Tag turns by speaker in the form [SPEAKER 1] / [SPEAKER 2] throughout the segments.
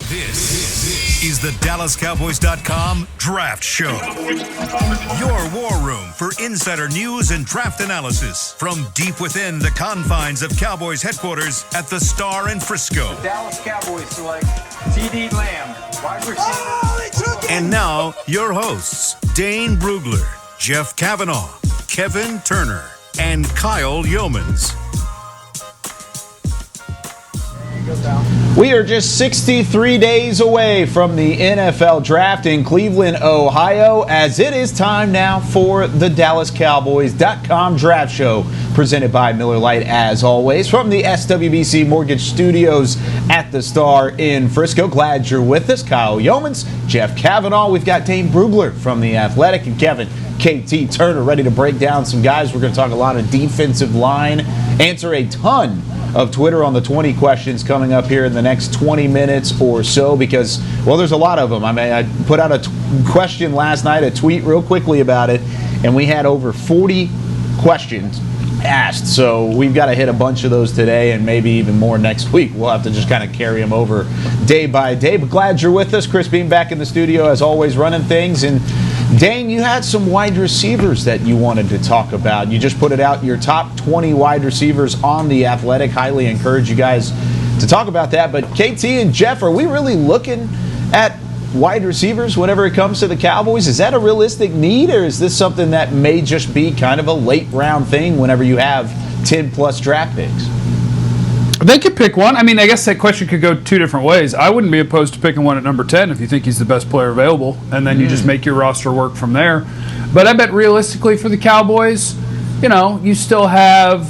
[SPEAKER 1] This is the DallasCowboys.com Draft Show. Your war room for insider news and draft analysis from deep within the confines of Cowboys headquarters at the Star in Frisco.
[SPEAKER 2] The Dallas Cowboys select T.D. Lamb, wide receiver.
[SPEAKER 1] And now, your hosts, Dane Brugler, Jeff Kavanaugh, Kevin Turner, and Kyle Yeomans.
[SPEAKER 3] We are just 63 days away from the NFL Draft in Cleveland, Ohio, as it is time now for the DallasCowboys.com Draft Show, presented by Miller Lite, as always, from the SWBC Mortgage Studios at the Star in Frisco. Glad you're with us. Kyle Yeomans, Jeff Kavanaugh. We've got Dane Brugler from The Athletic, and Kevin KT Turner ready to break down some guys. We're going to talk a lot of defensive line, answer a ton of Twitter on the 20 questions coming up here in the next 20 minutes or so, because, well, there's a lot of them. I mean, I put out a question last night, a tweet real quickly about it, and we had over 40 questions asked. So we've got to hit a bunch of those today and maybe even more next week. We'll have to just kind of carry them over day by day. But glad you're with us. Chris Beam back in the studio, as always, running things. And Dane, you had some wide receivers that you wanted to talk about. You just put it out, your top 20 wide receivers on The Athletic. Highly encourage you guys to talk about that. But KT and Jeff, are we really looking at wide receivers whenever it comes to the Cowboys? Is that a realistic need, or is this something that may just be kind of a late round thing whenever you have 10 plus draft picks?
[SPEAKER 4] They could pick one. I mean, I guess that question could go two different ways. I wouldn't be opposed to picking one at number 10 if you think he's the best player available, and then you just make your roster work from there. But I bet realistically for the Cowboys, you know, you still have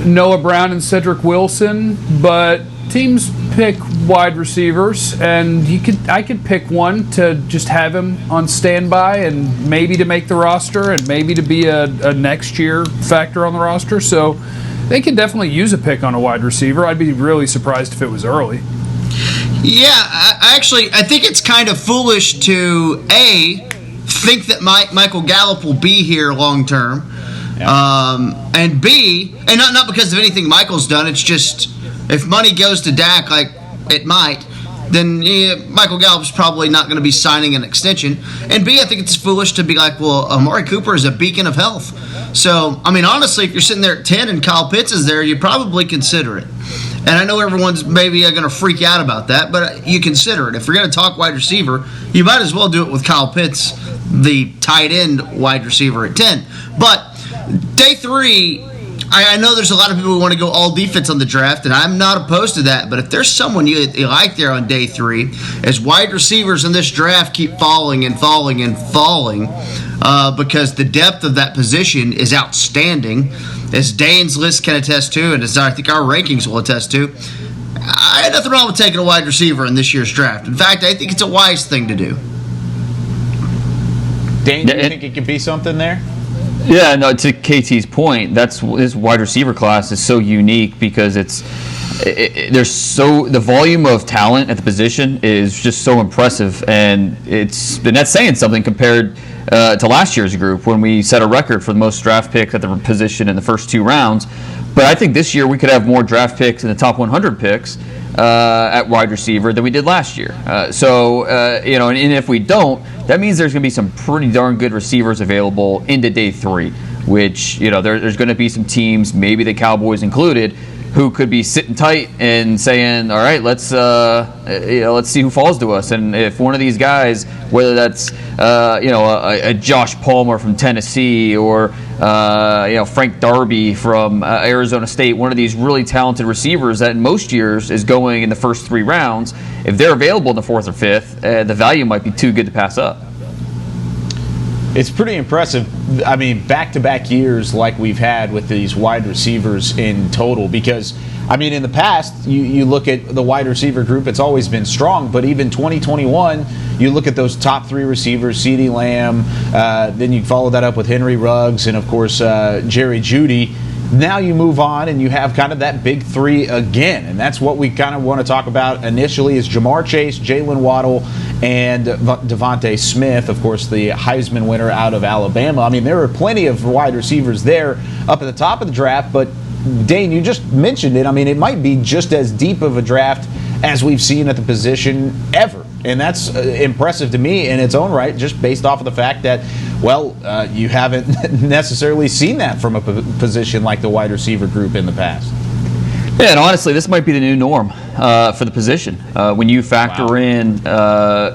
[SPEAKER 4] Noah Brown and Cedric Wilson, but teams pick wide receivers, and I could pick one to just have him on standby and maybe to make the roster and maybe to be a next year factor on the roster. So they can definitely use a pick on a wide receiver. I'd be really surprised if it was early.
[SPEAKER 5] Yeah, I think it's kind of foolish to think that Michael Gallup will be here long term, and B, and not because of anything Michael's done. It's just, if money goes to Dak, like it might, then Michael Gallup's probably not going to be signing an extension. And B, I think it's foolish to be like, well, Amari Cooper is a beacon of health. So, I mean, honestly, if you're sitting there at 10 and Kyle Pitts is there, you probably consider it. And I know everyone's maybe going to freak out about that, but you consider it. If you're going to talk wide receiver, you might as well do it with Kyle Pitts, the tight end wide receiver at 10. But day 3, I know there's a lot of people who want to go all defense on the draft, and I'm not opposed to that. But if there's someone you like there on day 3, as wide receivers in this draft keep falling and falling and falling, because the depth of that position is outstanding, as Dane's list can attest to, and as I think our rankings will attest to, I had nothing wrong with taking a wide receiver in this year's draft. In fact, I think it's a wise thing to do.
[SPEAKER 3] Dane, do you think it could be something there?
[SPEAKER 6] Yeah, no, to KT's point, this wide receiver class is so unique because the volume of talent at the position is just so impressive, and that's saying something compared to last year's group when we set a record for the most draft picks at the position in the first 2 rounds. But I think this year we could have more draft picks in the top 100 picks at wide receiver than we did last year. And if we don't, that means there's going to be some pretty darn good receivers available into day 3, which, there's going to be some teams, maybe the Cowboys included, who could be sitting tight and saying, all right, let's see who falls to us. And if one of these guys, whether that's a Josh Palmer from Tennessee or Frank Darby from Arizona State, one of these really talented receivers that in most years is going in the first 3 rounds, if they're available in the 4th or 5th, the value might be too good to pass up.
[SPEAKER 3] It's pretty impressive. I mean, back-to-back years like we've had with these wide receivers in total, because, I mean, in the past, you look at the wide receiver group, it's always been strong, but even 2021, you look at those top 3 receivers, CeeDee Lamb, then you follow that up with Henry Ruggs, and, of course, Jerry Jeudy. Now you move on and you have kind of that big 3 again, and that's what we kind of want to talk about initially is Jamar Chase, Jalen Waddle, and Devante Smith, of course, the Heisman winner out of Alabama. I mean, there are plenty of wide receivers there up at the top of the draft, but Dane, you just mentioned it. I mean, it might be just as deep of a draft as we've seen at the position ever. And that's impressive to me in its own right, just based off of the fact that, well, you haven't necessarily seen that from a position like the wide receiver group in the past.
[SPEAKER 6] Yeah, and honestly, this might be the new norm for the position. When you factor in, how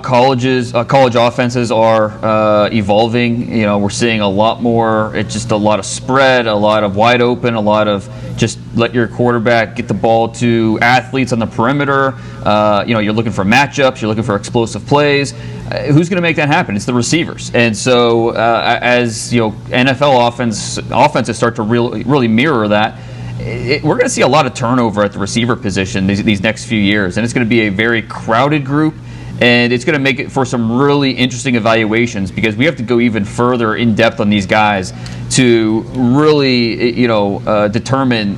[SPEAKER 6] college offenses are evolving. We're seeing a lot more. It's just a lot of spread, a lot of wide open, a lot of just let your quarterback get the ball to athletes on the perimeter. You're looking for matchups. You're looking for explosive plays. Who's going to make that happen? It's the receivers. And so, as NFL offenses start to really mirror that. We're going to see a lot of turnover at the receiver position these next few years, and it's going to be a very crowded group, and it's going to make it for some really interesting evaluations because we have to go even further in depth on these guys to really, determine,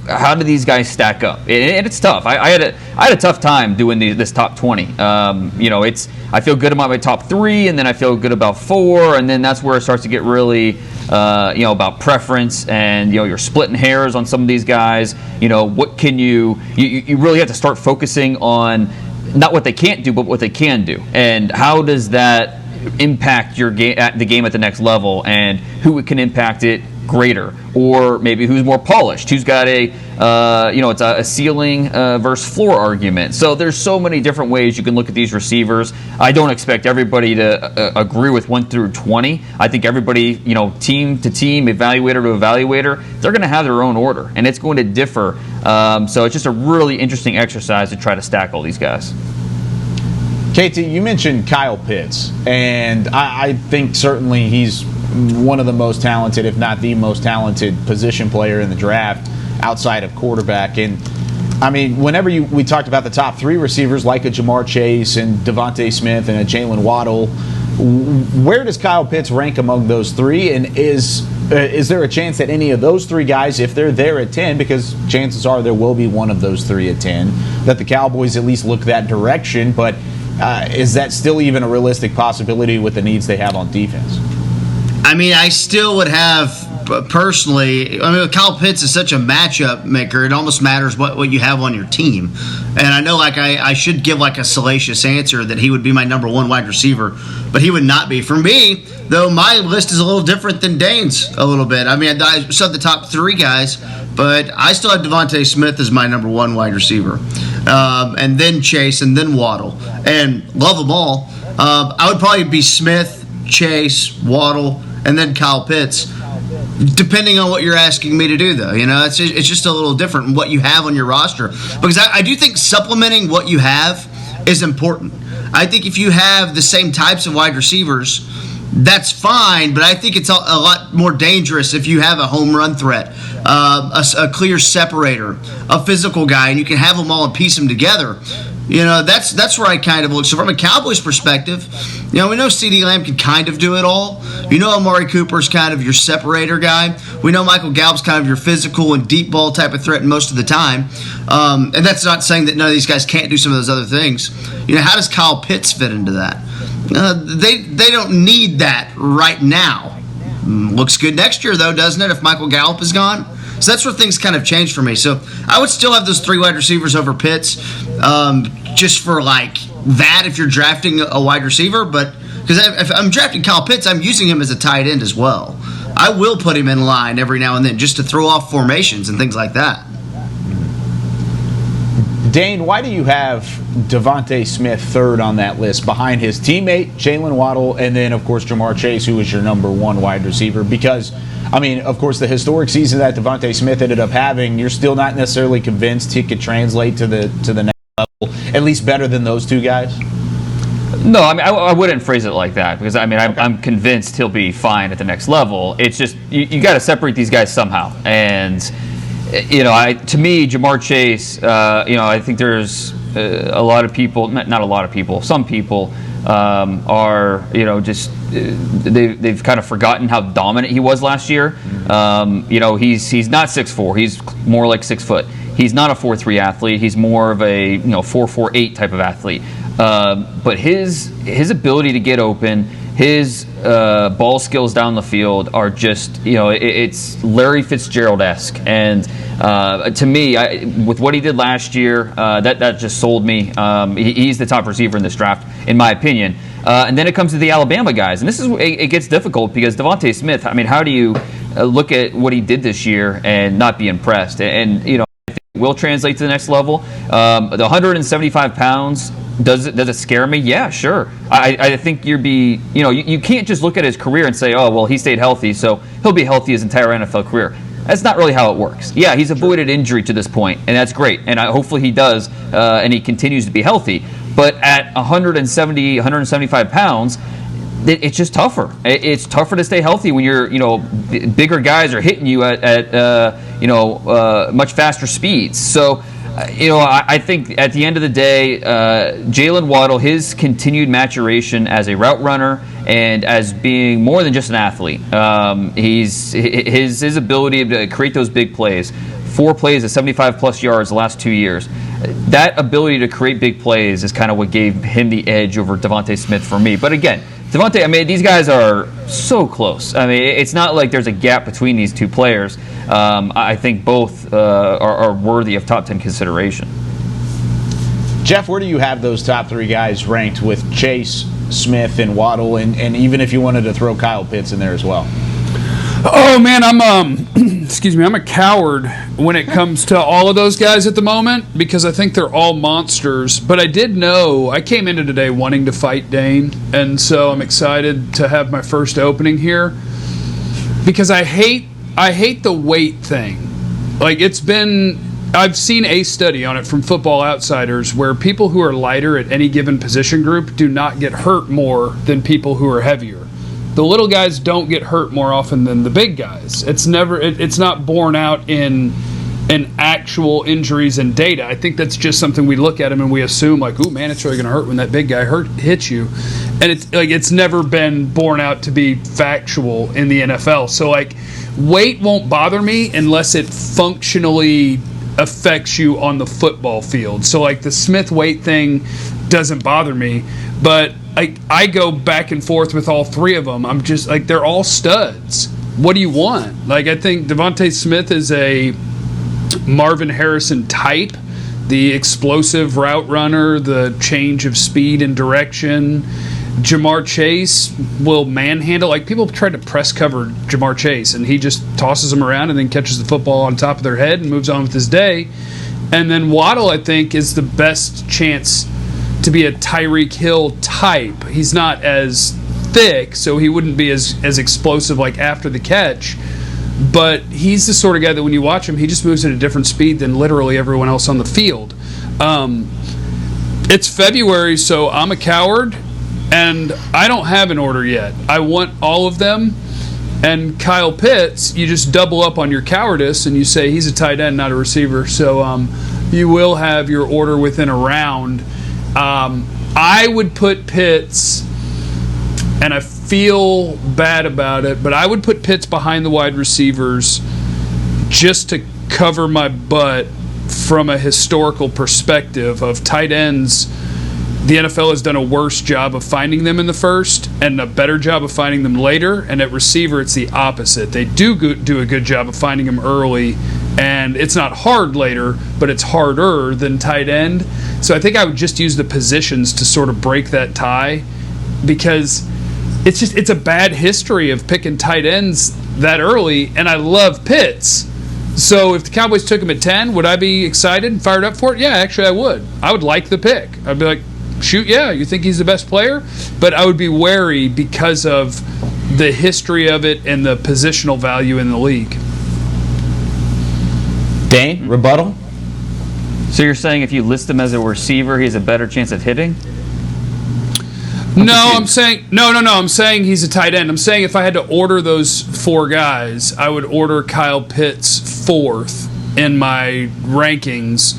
[SPEAKER 6] how do these guys stack up? And it's tough. I had a tough time doing this top 20. I feel good about my top 3, and then I feel good about 4, and then that's where it starts to get really. About preference, and you're splitting hairs on some of these guys. What can you really have to start focusing on not what they can't do, but what they can do, and how does that impact your game at the next level, and who it can impact it greater, or maybe who's more polished, who's got it's a ceiling versus floor argument. So there's so many different ways you can look at these receivers. I don't expect everybody to agree with 1 through 20. I think everybody, team to team, evaluator to evaluator, they're going to have their own order, and it's going to differ. So it's just a really interesting exercise to try to stack all these guys.
[SPEAKER 3] KT, you mentioned Kyle Pitts, and I think certainly he's one of the most talented, if not the most talented position player in the draft outside of quarterback. And I mean, whenever we talked about the top 3 receivers like a Jamar Chase and Devante Smith and a Jalen Waddle, where does Kyle Pitts rank among those 3? And is there a chance that any of those 3 guys, if they're there at 10, because chances are there will be one of those 3 at 10, that the Cowboys at least look that direction? But is that still even a realistic possibility with the needs they have on defense?
[SPEAKER 5] I mean, I still would have, personally, Kyle Pitts is such a matchup maker. It almost matters what you have on your team. And I know, I should give, a salacious answer that he would be my number 1 wide receiver, but he would not be. For me, though, my list is a little different than Dane's a little bit. I mean, I said the top 3 guys, but I still have Devante Smith as my number 1 wide receiver. And then Chase, and then Waddle. And love them all. I would probably be Smith, Chase, Waddle, and then Kyle Pitts, depending on what you're asking me to do, though. It's just a little different what you have on your roster. Because I do think supplementing what you have is important. I think if you have the same types of wide receivers, that's fine, but I think it's a lot more dangerous if you have a home run threat, a clear separator, a physical guy, and you can have them all and piece them together. That's where I kind of look. So from a Cowboys perspective, we know CeeDee Lamb can kind of do it all. Amari Cooper's kind of your separator guy. We know Michael Gallup's kind of your physical and deep ball type of threat most of the time. And that's not saying that none of these guys can't do some of those other things. How does Kyle Pitts fit into that? They don't need that right now. Looks good next year, though, doesn't it, if Michael Gallup is gone? So that's where things kind of change for me. So I would still have those 3 wide receivers over Pitts, just for that if you're drafting a wide receiver. But because if I'm drafting Kyle Pitts, I'm using him as a tight end as well. I will put him in line every now and then just to throw off formations and things like that.
[SPEAKER 3] Dane, why do you have Devante Smith 3rd on that list behind his teammate, Jalen Waddle, and then, of course, Jamar Chase, who is your number 1 wide receiver? Because, of course, the historic season that Devante Smith ended up having, you're still not necessarily convinced he could translate to the next level, at least better than those 2 guys?
[SPEAKER 6] No, I wouldn't phrase it like that because, I'm convinced he'll be fine at the next level. It's just you got to separate these guys somehow. And to me, Jamar Chase, I think there's a lot of people, not a lot of people, some people are, just they've kind of forgotten how dominant he was last year. He's not 6'4", he's more like 6 foot. He's not a 4'3" athlete. He's more of a 4'8" type of athlete. But his ability to get open, his ball skills down the field are just, it's Larry Fitzgerald-esque. And to me, with what he did last year, that just sold me. He's the top receiver in this draft, in my opinion. And then it comes to the Alabama guys. And this is it gets difficult because Devante Smith, I mean, how do you look at what he did this year and not be impressed? And I think it will translate to the next level. The 175 pounds, does it scare me? Yeah, sure. I think you can't just look at his career and say, oh, well, he stayed healthy, so he'll be healthy his entire NFL career. That's not really how it works. Yeah, he's avoided injury to this point, and that's great. And hopefully he does, and he continues to be healthy. But at 175 pounds, it's just tougher. It's tougher to stay healthy when bigger guys are hitting you at much faster speeds. So, I think at the end of the day, Jalen Waddle, his continued maturation as a route runner and as being more than just an athlete, his ability to create those big plays, 4 plays at 75-plus yards the last 2 years, that ability to create big plays is kind of what gave him the edge over Devante Smith for me. But again, Devante, I mean, these guys are so close. I mean, it's not like there's a gap between these two players. I think both are worthy of top 10 consideration.
[SPEAKER 3] Jeff, where do you have those top 3 guys ranked with Chase, Smith, and Waddle, and even if you wanted to throw Kyle Pitts in there as well?
[SPEAKER 4] Oh man, I'm I'm a coward when it comes to all of those guys at the moment because I think they're all monsters. But I came into today wanting to fight Dane, and so I'm excited to have my first opening here because I hate the weight thing. Like I've seen a study on it from Football Outsiders where people who are lighter at any given position group do not get hurt more than people who are heavier. The little guys don't get hurt more often than the big guys. It's not borne out in actual injuries and data. I think that's just something we look at them and we assume like, ooh man, it's really gonna hurt when that big guy hits you. And it's never been borne out to be factual in the NFL. So like weight won't bother me unless it functionally affects you on the football field. So like the Smith weight thing doesn't bother me, but I go back and forth with all 3 of them. I'm just like, they're all studs. What do you want? Like, I think Devante Smith is a Marvin Harrison type, the explosive route runner, the change of speed and direction. Jamar Chase will manhandle. Like, people try to press cover Jamar Chase, and he just tosses them around and then catches the football on top of their head and moves on with his day. And then Waddle, I think, is the best chance to be a Tyreek Hill type. He's not as thick, so he wouldn't be as explosive like after the catch, but he's the sort of guy that when you watch him, he just moves at a different speed than literally everyone else on the field. It's February, so I'm a coward, and I don't have an order yet. I want all of them, and Kyle Pitts, you just double up on your cowardice, and you say he's a tight end, not a receiver, so you will have your order within a round. I would put Pitts, and I feel bad about it, but I would put Pitts behind the wide receivers just to cover my butt from a historical perspective of tight ends. The NFL has done a worse job of finding them in the first and a better job of finding them later, and at receiver it's the opposite. They do a good job of finding them early, and it's not hard later, but it's harder than tight end. So I think I would just use the positions to sort of break that tie because it's a bad history of picking tight ends that early, and I love Pitts. So if the Cowboys took him at 10, would I be excited and fired up for it? Yeah, actually I would. I would like the pick. I'd be like, shoot, yeah, you think he's the best player? But I would be wary because of the history of it and the positional value in the league.
[SPEAKER 3] Dane, rebuttal?
[SPEAKER 6] So you're saying if you list him as a receiver, he has a better chance of hitting?
[SPEAKER 4] I'm saying he's a tight end. I'm saying if I had to order those 4 guys, I would order Kyle Pitts 4th in my rankings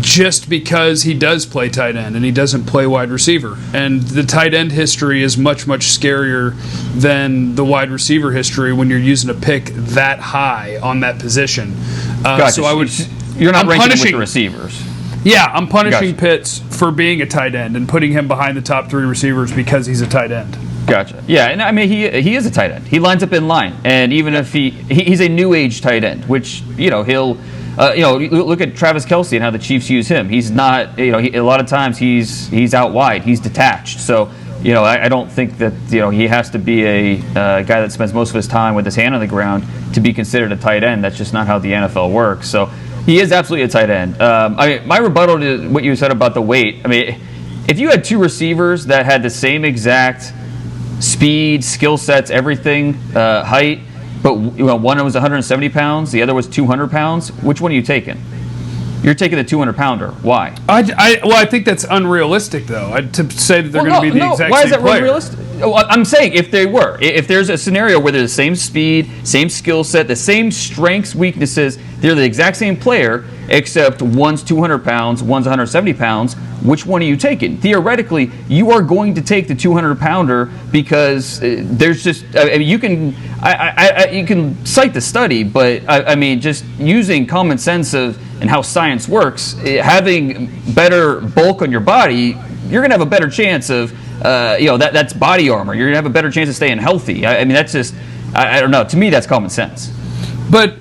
[SPEAKER 4] just because he does play tight end and he doesn't play wide receiver. And the tight end history is much, much scarier than the wide receiver history when you're using a pick that high on that position.
[SPEAKER 6] Gotcha.
[SPEAKER 4] So I would...
[SPEAKER 6] You're not ranking him with the receivers.
[SPEAKER 4] Yeah, I'm punishing Pitts for being a tight end and putting him behind the top 3 receivers because he's a tight end.
[SPEAKER 6] Gotcha. Yeah, and I mean he is a tight end. He lines up in line, and even if he's a new age tight end, which he'll look at Travis Kelce and how the Chiefs use him. He's not a lot of times he's out wide. He's detached. So I don't think that he has to be a guy that spends most of his time with his hand on the ground to be considered a tight end. That's just not how the NFL works. So he is absolutely a tight end. My rebuttal to what you said about the weight. I mean, if you had two receivers that had the same exact speed, skill sets, everything, height, but one was 170 pounds, the other was 200 pounds, which one are you taking? You're taking the 200-pounder. Why?
[SPEAKER 4] I think that's unrealistic, though, to say that they're going to be the exact same player.
[SPEAKER 6] Why is that unrealistic? I'm saying if they were. If there's a scenario where they're the same speed, same skill set, the same strengths, weaknesses, they're the exact same player, except one's 200 pounds, one's 170 pounds, which one are you taking? Theoretically, you are going to take the 200-pounder because there's just you can cite the study, but I mean just using common sense and how science works, having better bulk on your body, you're going to have a better chance of that's body armor. You're going to have a better chance of staying healthy. I mean that's just I don't know. To me, that's common sense.
[SPEAKER 4] But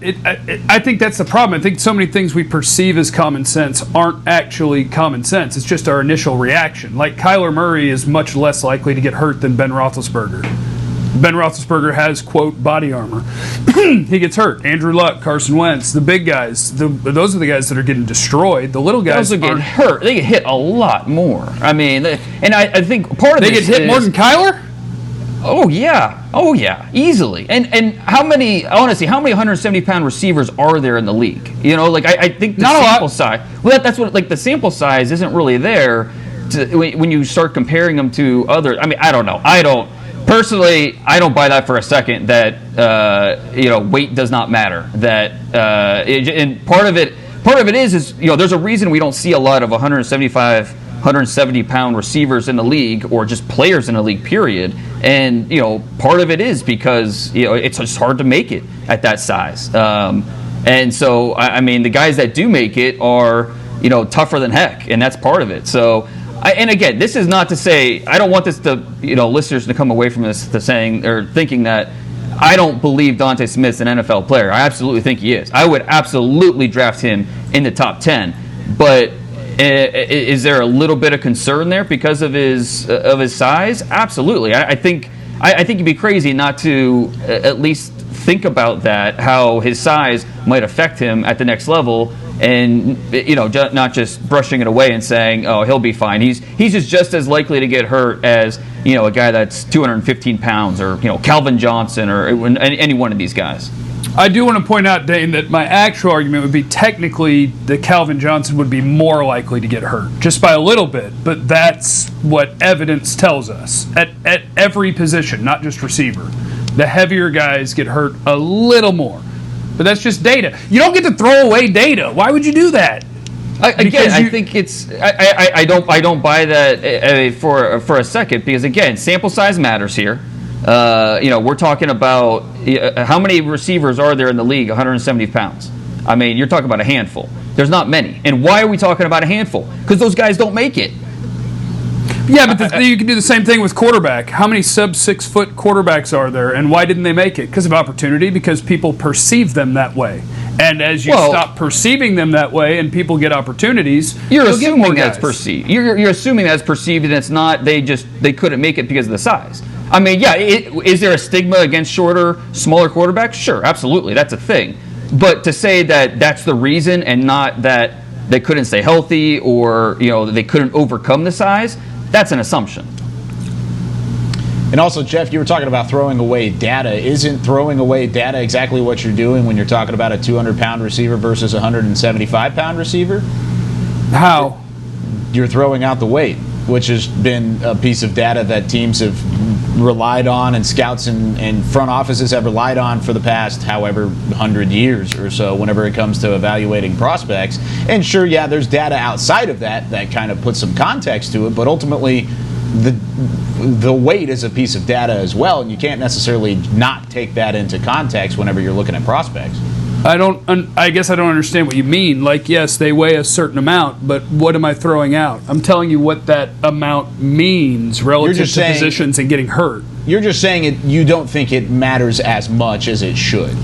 [SPEAKER 4] I think that's the problem. I think so many things we perceive as common sense aren't actually common sense. It's just our initial reaction. Like Kyler Murray is much less likely to get hurt than Ben Roethlisberger. Ben Roethlisberger has, quote, body armor. He gets hurt. Andrew Luck, Carson Wentz, the big guys, those are the guys that are getting destroyed. The little guys
[SPEAKER 6] get hurt. They get hit a lot more. I mean, and I think part of
[SPEAKER 4] they get hit more than Kyler?
[SPEAKER 6] Oh yeah, easily. And how many 170-pound receivers are there in the league? I think the
[SPEAKER 4] not
[SPEAKER 6] sample size. Well, that's what the sample size isn't really there when you start comparing them to others. I mean, I don't know. I don't buy that for a second. That weight does not matter. That and part of it is there's a reason we don't see a lot of 170-pound receivers in the league, or just players in the league, period. And part of it is because it's just hard to make it at that size. And so I mean the guys that do make it are tougher than heck, and that's part of it. So and again, this is not to say I don't want this to listeners to come away from this to saying or thinking that I don't believe Dante Smith's an NFL player. I absolutely think he is. I would absolutely draft him in the top 10, but. Is there a little bit of concern there because of his size? Absolutely. I think you'd be crazy not to at least think about that, how his size might affect him at the next level, and not just brushing it away and saying, oh, he'll be fine. He's just as likely to get hurt as a guy that's 215 pounds or Calvin Johnson or any one of these guys.
[SPEAKER 4] I do want to point out, Dane, that my actual argument would be technically that Calvin Johnson would be more likely to get hurt, just by a little bit, but that's what evidence tells us at every position, not just receiver. The heavier guys get hurt a little more, but that's just data. You don't get to throw away data. Why would you do that?
[SPEAKER 6] I think it's I don't buy that for a second, because again, sample size matters here. We're talking about how many receivers are there in the league, 170 pounds? I mean, you're talking about a handful. There's not many. And why are we talking about a handful? Because those guys don't make it.
[SPEAKER 4] Yeah, but you can do the same thing with quarterback. How many sub-6 foot quarterbacks are there, and why didn't they make it? Because of opportunity, because people perceive them that way. And as you stop perceiving them that way and people get opportunities,
[SPEAKER 6] you're assuming that's perceived. You're assuming that's perceived, and it's not. They couldn't make it because of the size. I mean, yeah, is there a stigma against shorter, smaller quarterbacks? Sure, absolutely, that's a thing. But to say that that's the reason and not that they couldn't stay healthy or they couldn't overcome the size, that's an assumption.
[SPEAKER 3] And also, Jeff, you were talking about throwing away data. Isn't throwing away data exactly what you're doing when you're talking about a 200-pound receiver versus a 175-pound receiver?
[SPEAKER 4] How?
[SPEAKER 3] You're throwing out the weight, which has been a piece of data that teams have relied on, and scouts and front offices have relied on for the past however 100 years or so whenever it comes to evaluating prospects. And sure, yeah, there's data outside of that kind of puts some context to it, but ultimately the weight is a piece of data as well, and you can't necessarily not take that into context whenever you're looking at prospects.
[SPEAKER 4] I guess I don't understand what you mean. Like, yes, they weigh a certain amount, but what am I throwing out? I'm telling you what that amount means relative to positions and getting hurt.
[SPEAKER 3] you're just saying you don't think it matters as much as it should,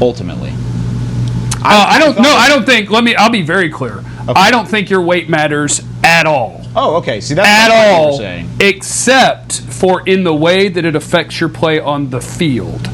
[SPEAKER 3] ultimately.
[SPEAKER 4] I don't think. I'll be very clear. Okay. I don't think your weight matters at all.
[SPEAKER 3] Oh, okay. See, that's
[SPEAKER 4] at
[SPEAKER 3] what
[SPEAKER 4] all,
[SPEAKER 3] you're saying.
[SPEAKER 4] Except for in the way that it affects your play on the field.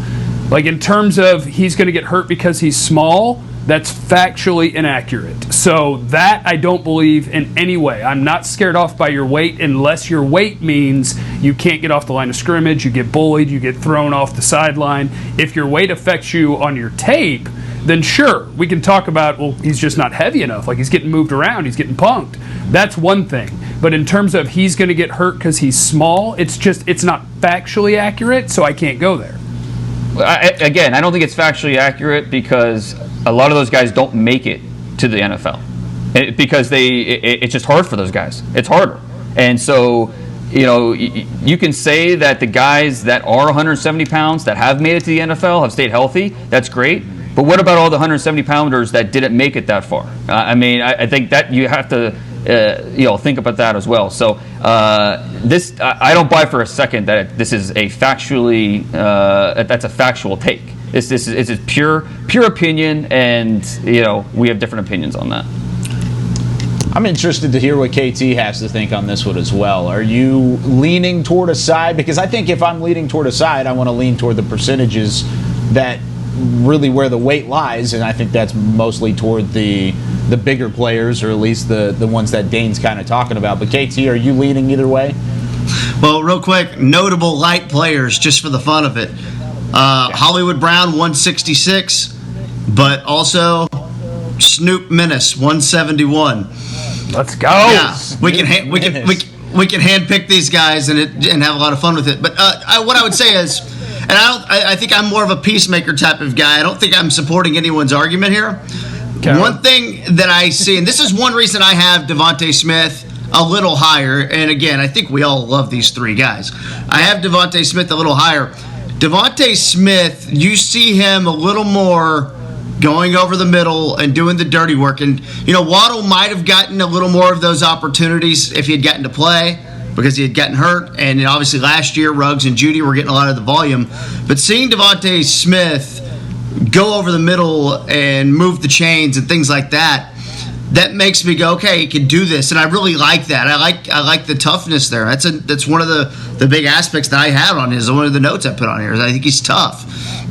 [SPEAKER 4] Like in terms of he's going to get hurt because he's small, that's factually inaccurate. So that I don't believe in any way. I'm not scared off by your weight unless your weight means you can't get off the line of scrimmage, you get bullied, you get thrown off the sideline. If your weight affects you on your tape, then sure, we can talk about, well, he's just not heavy enough. Like he's getting moved around, he's getting punked. That's one thing. But in terms of he's going to get hurt because he's small, it's not factually accurate, so I can't go there.
[SPEAKER 6] Again, I don't think it's factually accurate because a lot of those guys don't make it to the NFL because it's just hard for those guys. It's harder. And so, you can say that the guys that are 170 pounds that have made it to the NFL have stayed healthy. That's great. But what about all the 170-pounders that didn't make it that far? I think that you have to think about that as well. So I don't buy for a second that this is a factually that's a factual take. This is pure opinion, and we have different opinions on that.
[SPEAKER 3] I'm interested to hear what KT has to think on this one as well. Are you leaning toward a side? Because I think if I'm leaning toward a side, I want to lean toward the percentages that really where the weight lies, and I think that's mostly toward the bigger players, or at least the ones that Dane's kind of talking about. But KT, are you leaning either way?
[SPEAKER 5] Well, real quick, notable light players just for the fun of it. Hollywood Brown, 166, but also Snoop Menace, 171.
[SPEAKER 4] Let's go.
[SPEAKER 5] Yeah, we can handpick these guys and have a lot of fun with it. But what I would say is, and I think I'm more of a peacemaker type of guy. I don't think I'm supporting anyone's argument here. Okay. One thing that I see, and this is one reason I have Devante Smith a little higher, and again, I think we all love these three guys. I have Devante Smith a little higher. Devante Smith, you see him a little more going over the middle and doing the dirty work. And, Waddle might have gotten a little more of those opportunities if he had gotten to play because he had gotten hurt. And obviously last year, Ruggs and Judy were getting a lot of the volume. But seeing Devante Smith go over the middle and move the chains and things like that, that makes me go, okay, he can do this, and I really like that. I like the toughness there. That's one of the big aspects that I had on his. One of the notes I put on here is I think he's tough,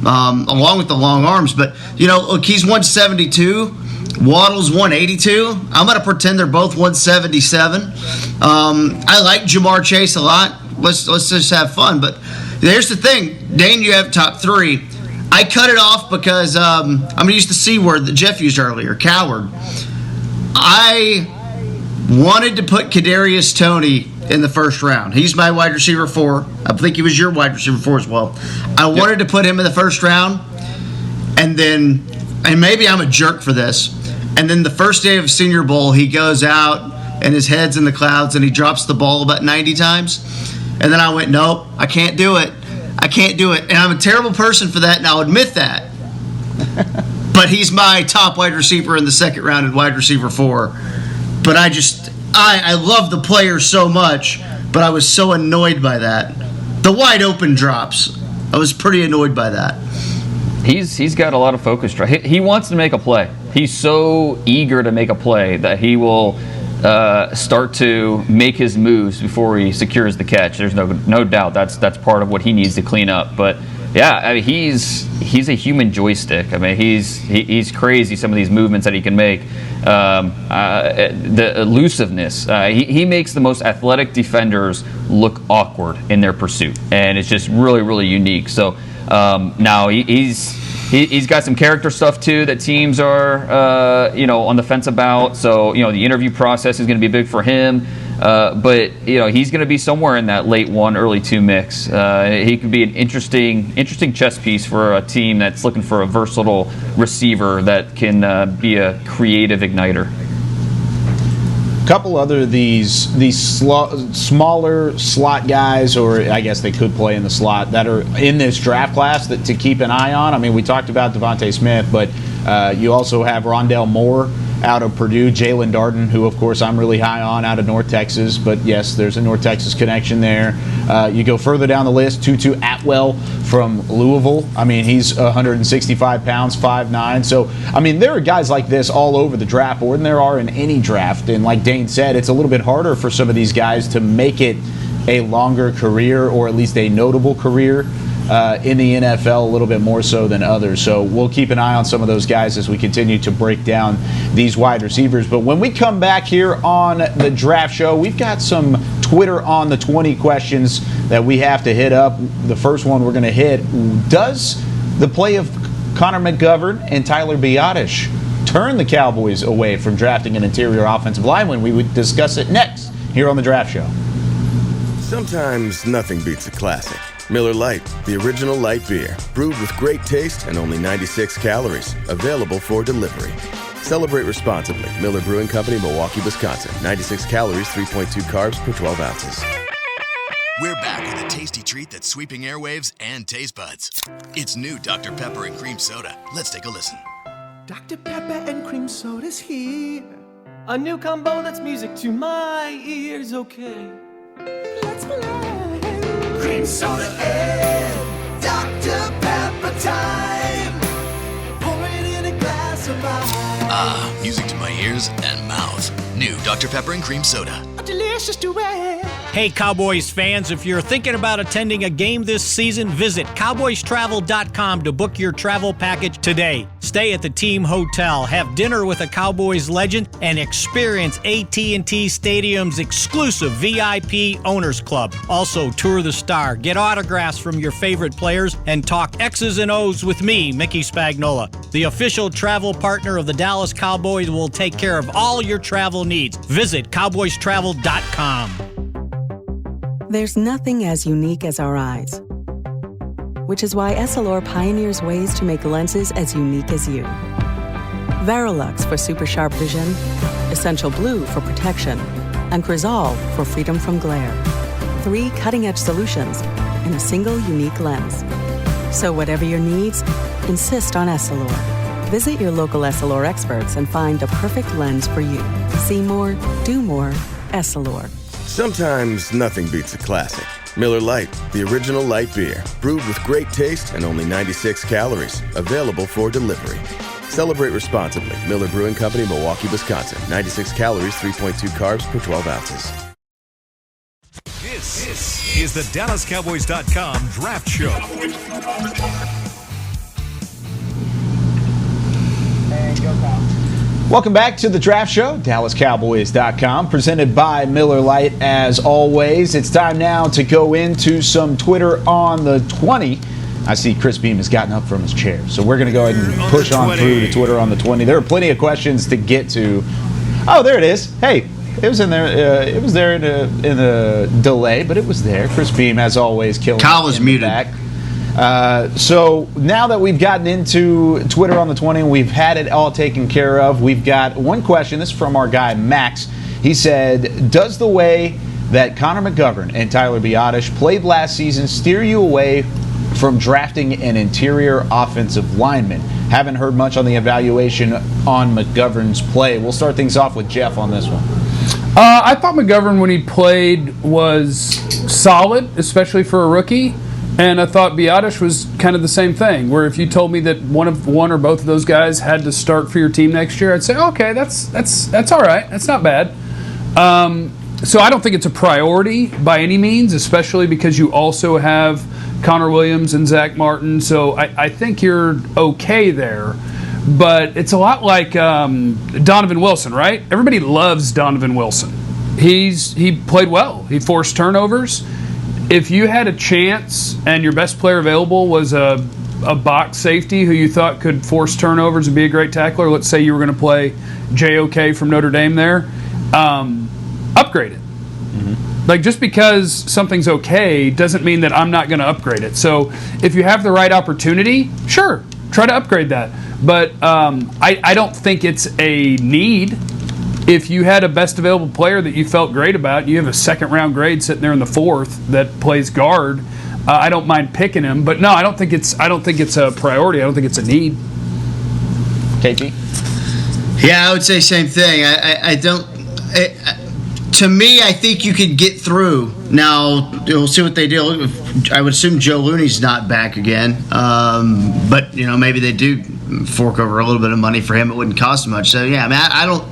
[SPEAKER 5] along with the long arms. But look, he's 172. Waddle's 182. I'm gonna pretend they're both 177. I like Jamar Chase a lot. Let's just have fun. But here's the thing, Dane, you have top three. I cut it off because I'm gonna use the C word that Jeff used earlier, coward. I wanted to put Kadarius Toney in the first round. He's my wide receiver 4. I think he was your wide receiver 4 as well. I wanted to put him in the first round, and maybe I'm a jerk for this, and then the first day of Senior Bowl, he goes out and his head's in the clouds and he drops the ball about 90 times. And then I went, nope, I can't do it. And I'm a terrible person for that, and I'll admit that. But he's my top wide receiver in the second round and wide receiver 4. But I love the player so much, but I was so annoyed by that. The wide open drops, I was pretty annoyed by that.
[SPEAKER 6] He's got a lot of focus. He wants to make a play. He's so eager to make a play that he will start to make his moves before he secures the catch. There's no doubt that's part of what he needs to clean up. But yeah, he's a human joystick. He's crazy. Some of these movements that he can make, the elusiveness. He makes the most athletic defenders look awkward in their pursuit, and it's just really, really unique. So now he's got some character stuff too that teams are on the fence about. So the interview process is going to be big for him. But he's going to be somewhere in that late 1, early 2 mix. He could be an interesting chess piece for a team that's looking for a versatile receiver that can be a creative igniter.
[SPEAKER 3] A couple other these smaller slot guys, or I guess they could play in the slot, that are in this draft class to keep an eye on. We talked about Devante Smith, but you also have Rondale Moore out of Purdue. Jalen Darden, who, of course, I'm really high on out of North Texas. But, yes, there's a North Texas connection there. You go further down the list, Tutu Atwell from Louisville. I mean, he's 165 pounds, 5'9". So, I mean, there are guys like this all over the draft board, and there are in any draft. And like Dane said, it's a little bit harder for some of these guys to make it a longer career, or at least a notable career in the NFL, a little bit more so than others. So we'll keep an eye on some of those guys as we continue to break down these wide receivers. But when we come back here on the Draft Show, we've got some Twitter on the 20 questions that we have to hit up. The first one we're going to hit: does the play of Connor McGovern and Tyler Biadasz turn the Cowboys away from drafting an interior offensive lineman? We would discuss it next here on the Draft Show.
[SPEAKER 7] Sometimes nothing beats a classic. Miller Lite, the original light beer, brewed with great taste and only 96 calories, available for delivery. Celebrate responsibly. Miller Brewing Company, Milwaukee, Wisconsin. 96 calories, 3.2 carbs per 12 ounces.
[SPEAKER 8] We're back with a tasty treat that's sweeping airwaves and taste buds. It's new Dr. Pepper and Cream Soda. Let's take a listen.
[SPEAKER 9] Dr. Pepper and Cream Soda's here. A new combo that's music to my ears, okay. Let's play. Cream soda and Dr. Pepper time. Pour it in a glass of ice.
[SPEAKER 8] Music to my ears and mouth. New Dr. Pepper and Cream Soda.
[SPEAKER 9] A delicious duet.
[SPEAKER 10] Hey, Cowboys fans, if you're thinking about attending a game this season, visit cowboystravel.com to book your travel package today. Stay at the team hotel, have dinner with a Cowboys legend, and experience AT&T Stadium's exclusive VIP Owners Club. Also, tour the Star, get autographs from your favorite players, and talk X's and O's with me, Mickey Spagnola. The official travel partner of the Dallas Cowboys will take care of all your travel needs. Visit cowboystravel.com.
[SPEAKER 11] There's nothing as unique as our eyes, which is why Essilor pioneers ways to make lenses as unique as you. Verilux for super sharp vision, Essential Blue for protection, and Crizal for freedom from glare. 3 cutting-edge solutions in a single unique lens. So whatever your needs, insist on Essilor. Visit your local Essilor experts and find the perfect lens for you. See more, do more, Essilor.
[SPEAKER 7] Sometimes nothing beats a classic. Miller Lite, the original light beer, brewed with great taste and only 96 calories, available for delivery. Celebrate responsibly. Miller Brewing Company, Milwaukee, Wisconsin. 96 calories, 3.2 carbs per 12 ounces.
[SPEAKER 1] This is the DallasCowboys.com Draft Show.
[SPEAKER 2] And go Cow.
[SPEAKER 3] Welcome back to the Draft Show, DallasCowboys.com, presented by Miller Lite. As always, it's time now to go into some Twitter on the 20. I see Chris Beam has gotten up from his chair, so we're going to go ahead and push on through to Twitter on the 20. There are plenty of questions to get to. Oh, there it is. Hey, it was in there. It was there in a delay, but it was there. Chris Beam, as always, killing.
[SPEAKER 5] Kyle is muted.
[SPEAKER 3] Back. So now that we've gotten into Twitter on the 20, we've had it all taken care of. We've got one question. This is from our guy Max. He said, "Does the way that Connor McGovern and Tyler Biadasz played last season steer you away from drafting an interior offensive lineman?" Haven't heard much on the evaluation on McGovern's play. We'll start things off with Jeff on this one.
[SPEAKER 4] I thought McGovern, when he played, was solid, especially for a rookie. And I thought Biadasz was kind of the same thing, where if you told me that one or both of those guys had to start for your team next year, I'd say, okay, that's all right. That's not bad. So I don't think it's a priority by any means, especially because you also have Connor Williams and Zach Martin. So I think you're okay there. But it's a lot like Donovan Wilson, right? Everybody loves Donovan Wilson. He played well. He forced turnovers. If you had a chance and your best player available was a box safety who you thought could force turnovers and be a great tackler, let's say you were going to play JOK from Notre Dame there, upgrade it. Mm-hmm. Like, just because something's okay doesn't mean that I'm not going to upgrade it. So if you have the right opportunity, sure, try to upgrade that. But I don't think it's a need. If you had a best available player that you felt great about, you have a second-round grade sitting there in the 4th that plays guard, I don't mind picking him. But no, I don't think it's a priority. I don't think it's a need.
[SPEAKER 3] KT?
[SPEAKER 5] Yeah, I would say same thing. I don't. To me, I think you could get through. Now, we'll see what they do. I would assume Joe Looney's not back again. But, maybe they do fork over a little bit of money for him. It wouldn't cost much. So, yeah, I mean, I don't.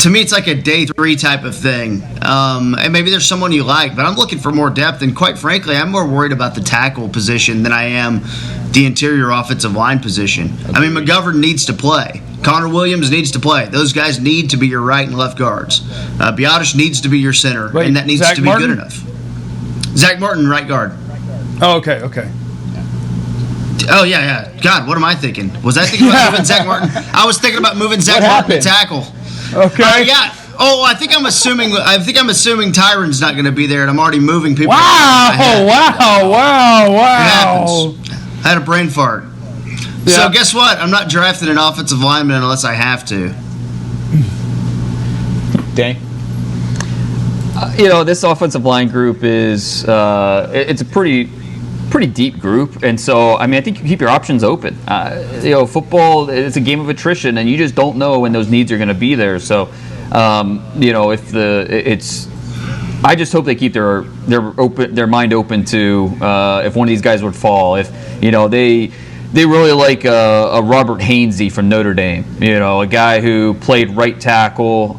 [SPEAKER 5] To me, it's like a day 3 type of thing. And maybe there's someone you like, but I'm looking for more depth. And quite frankly, I'm more worried about the tackle position than I am the interior offensive line position. I mean, McGovern needs to play. Connor Williams needs to play. Those guys need to be your right and left guards. Biotish needs to be your center, and that needs
[SPEAKER 4] Zach
[SPEAKER 5] to be
[SPEAKER 4] Martin?
[SPEAKER 5] good enough. Zach Martin, right guard.
[SPEAKER 4] Oh, okay.
[SPEAKER 5] Oh, yeah. God, what am I thinking? Was I thinking about moving Zach Martin? I was thinking about moving Zach Martin to tackle.
[SPEAKER 4] Okay.
[SPEAKER 5] Yeah. Oh, I think I'm assuming Tyron's not going to be there, and I'm already moving people.
[SPEAKER 4] Wow.
[SPEAKER 5] It happens. I had a brain fart.
[SPEAKER 4] Yeah.
[SPEAKER 5] So guess what? I'm not drafting an offensive lineman unless I have to.
[SPEAKER 3] Dang.
[SPEAKER 6] This offensive line group is it's a pretty deep group, and so I think you keep your options open. Football, it's a game of attrition, and you just don't know when those needs are going to be there. So, I just hope they keep their mind open to if one of these guys would fall. If they really like a Robert Hainsey from Notre Dame, a guy who played right tackle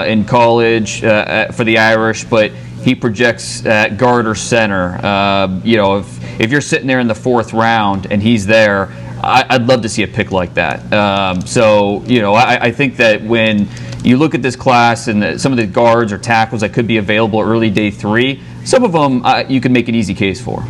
[SPEAKER 6] in college for the Irish, but he projects at guard or center. If you're sitting there in the 4th round and he's there, I'd love to see a pick like that. I think that when you look at this class and some of the guards or tackles that could be available early day 3, some of them you can make an easy case for.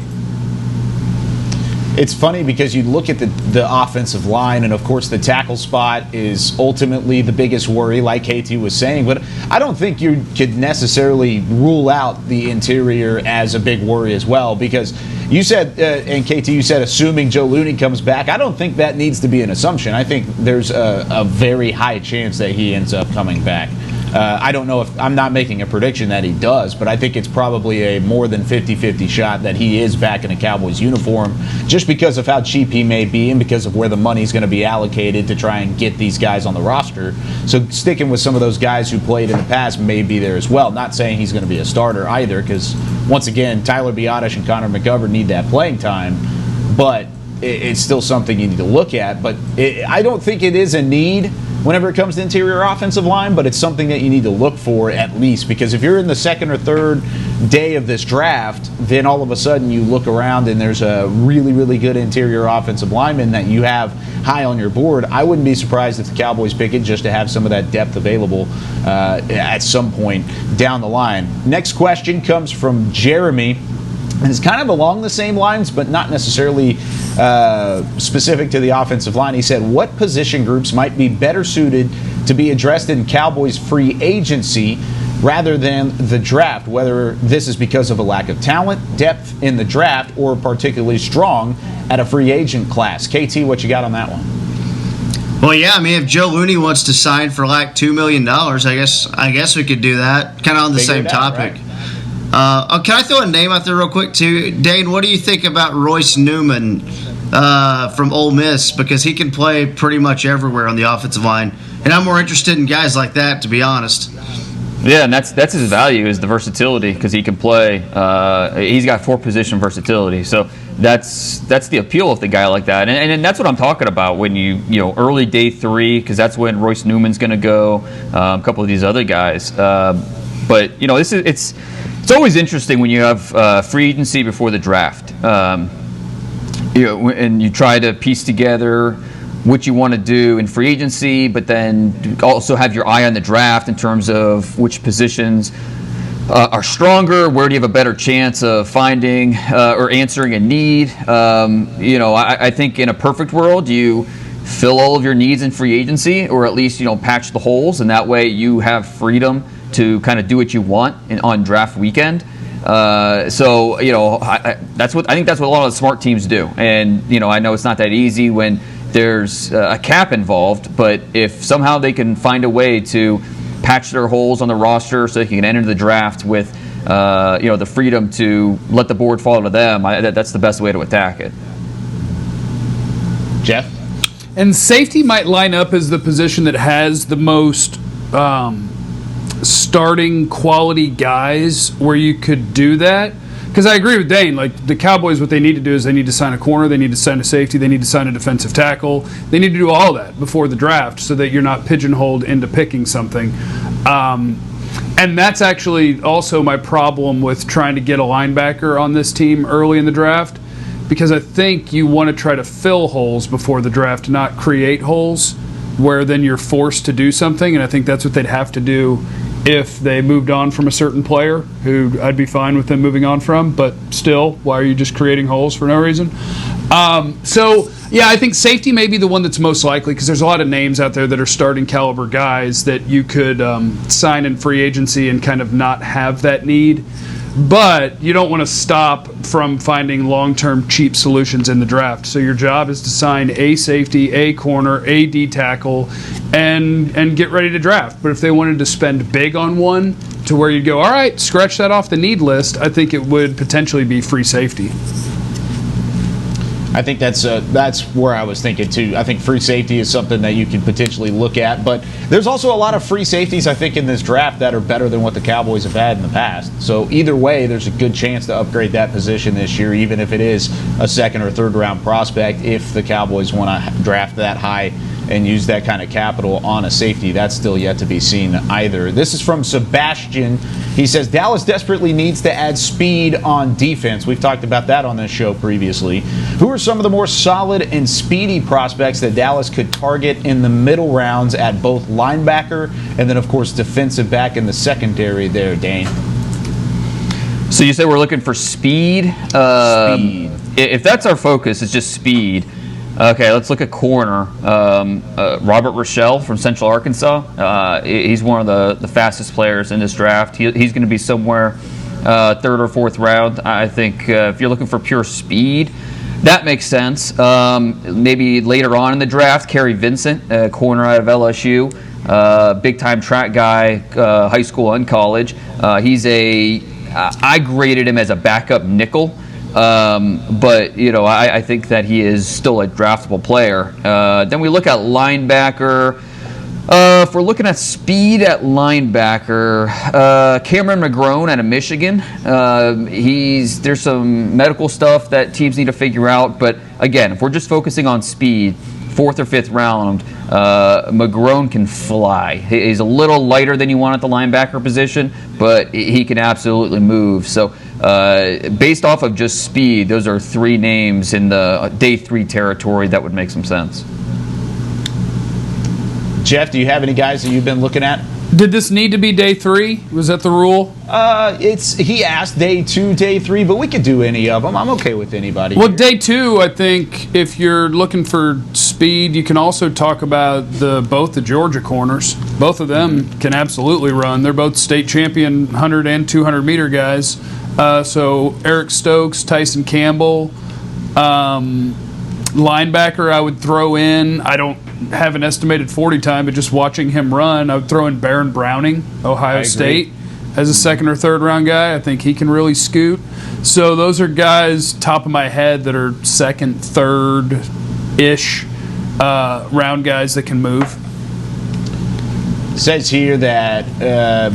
[SPEAKER 3] It's funny because you look at the offensive line, and of course the tackle spot is ultimately the biggest worry, like KT was saying, but I don't think you could necessarily rule out the interior as a big worry as well, because you said, and KT, you said assuming Joe Looney comes back. I don't think that needs to be an assumption. I think there's a very high chance that he ends up coming back. I don't know if I'm not making a prediction that he does, but I think it's probably a more than 50-50 shot that he is back in a Cowboys uniform, just because of how cheap he may be and because of where the money's going to be allocated to try and get these guys on the roster. So sticking with some of those guys who played in the past may be there as well. Not saying he's going to be a starter either, because once again, Tyler Biotish and Connor McGovern need that playing time, but it's still something you need to look at. But I don't think it is a need whenever it comes to interior offensive line, but it's something that you need to look for at least, because if you're in the 2nd or 3rd day of this draft, then all of a sudden you look around and there's a really, really good interior offensive lineman that you have high on your board. I wouldn't be surprised if the Cowboys pick it just to have some of that depth available at some point down the line. Next question comes from Jeremy. And it's kind of along the same lines, but not necessarily specific to the offensive line. He said, what position groups might be better suited to be addressed in Cowboys free agency rather than the draft, whether this is because of a lack of talent, depth in the draft, or particularly strong at a free agent class? KT, what you got on that one?
[SPEAKER 5] Well, yeah, if Joe Looney wants to sign for like $2 million, I guess we could do that. Kind of on the same topic. Right? Can I throw a name out there real quick, too? Dane, what do you think about Royce Newman from Ole Miss? Because he can play pretty much everywhere on the offensive line. And I'm more interested in guys like that, to be honest.
[SPEAKER 6] Yeah, and that's his value, is the versatility, because he can play. He's got 4-position versatility. So that's the appeal of the guy like that. And that's what I'm talking about when you early day 3, because that's when Royce Newman's going to go, a couple of these other guys. But, it's always interesting when you have free agency before the draft, and you try to piece together what you want to do in free agency, but then also have your eye on the draft in terms of which positions are stronger, where do you have a better chance of finding or answering a need. I think in a perfect world, you fill all of your needs in free agency, or at least patch the holes, and that way you have freedom to kind of do what you want on draft weekend. I think that's what a lot of the smart teams do. And I know it's not that easy when there's a cap involved, but if somehow they can find a way to patch their holes on the roster so they can enter the draft with the freedom to let the board fall to them, that's the best way to attack it.
[SPEAKER 3] Jeff?
[SPEAKER 4] And safety might line up as the position that has the most starting quality guys where you could do that. Because I agree with Dane. Like, the Cowboys, what they need to do is they need to sign a corner, they need to sign a safety, they need to sign a defensive tackle. They need to do all that before the draft so that you're not pigeonholed into picking something. And that's actually also my problem with trying to get a linebacker on this team early in the draft, because I think you want to try to fill holes before the draft, not create holes where then you're forced to do something. And I think that's what they'd have to do if they moved on from a certain player, who I'd be fine with them moving on from, but still, why are you just creating holes for no reason? So, yeah, I think safety may be the one that's most likely, because there's a lot of names out there that are starting caliber guys that you could sign in free agency and kind of not have that need. But you don't want to stop from finding long-term cheap solutions in the draft. So your job is to sign a safety, a corner, a D tackle, and get ready to draft. But if they wanted to spend big on one to where you'd go, all right, scratch that off the need list, I think it would potentially be free safety.
[SPEAKER 3] I think that's where I was thinking too. I think free safety is something that you can potentially look at, but there's also a lot of free safeties I think in this draft that are better than what the Cowboys have had in the past. So either way, there's a good chance to upgrade that position this year, even if it is a second or third round prospect. If the Cowboys want to draft that high and use that kind of capital on a safety, that's still yet to be seen either. This is from Sebastian. He says Dallas desperately needs to add speed on defense. We've talked about that on this show previously. Who are some of the more solid and speedy prospects that Dallas could target in the middle rounds at both linebacker and then, of course, defensive back in the secondary there, Dane?
[SPEAKER 6] So you said we're looking for speed?
[SPEAKER 3] Speed.
[SPEAKER 6] If that's our focus, it's just speed. Okay, let's look at corner. Robert Rochelle from Central Arkansas. He's one of the fastest players in this draft. He's going to be somewhere third or fourth round. I think if you're looking for pure speed, that makes sense. Maybe later on in the draft, Kerry Vincent, corner out of LSU. Big-time track guy, high school and college. I graded him as a backup nickel. But, I think that he is still a draftable player. Then we look at linebacker. If we're looking at speed at linebacker, Cameron McGrone out of Michigan. There's some medical stuff that teams need to figure out. But, again, if we're just focusing on speed, fourth or fifth round, McGrone can fly. He's a little lighter than you want at the linebacker position, but he can absolutely move. So, based off of just speed, those are three names in the day 3 territory that would make some sense.
[SPEAKER 3] Jeff, do you have any guys that you've been looking at?
[SPEAKER 4] Did this need to be day 3? Was that the rule?
[SPEAKER 3] He asked day 2, day 3, but we could do any of them. I'm okay with anybody.
[SPEAKER 4] Well, day 2, I think if you're looking for speed, you can also talk about both the Georgia corners. Both of them can absolutely run. They're both state champion 100 and 200 meter guys. So Eric Stokes, Tyson Campbell, linebacker I would throw in. I don't have an estimated 40 time, but just watching him run, I would throw in Baron Browning, Ohio State, as a second or third round guy. I think he can really scoot. So those are guys, top of my head, that are second, third-ish round guys that can move.
[SPEAKER 3] It says here that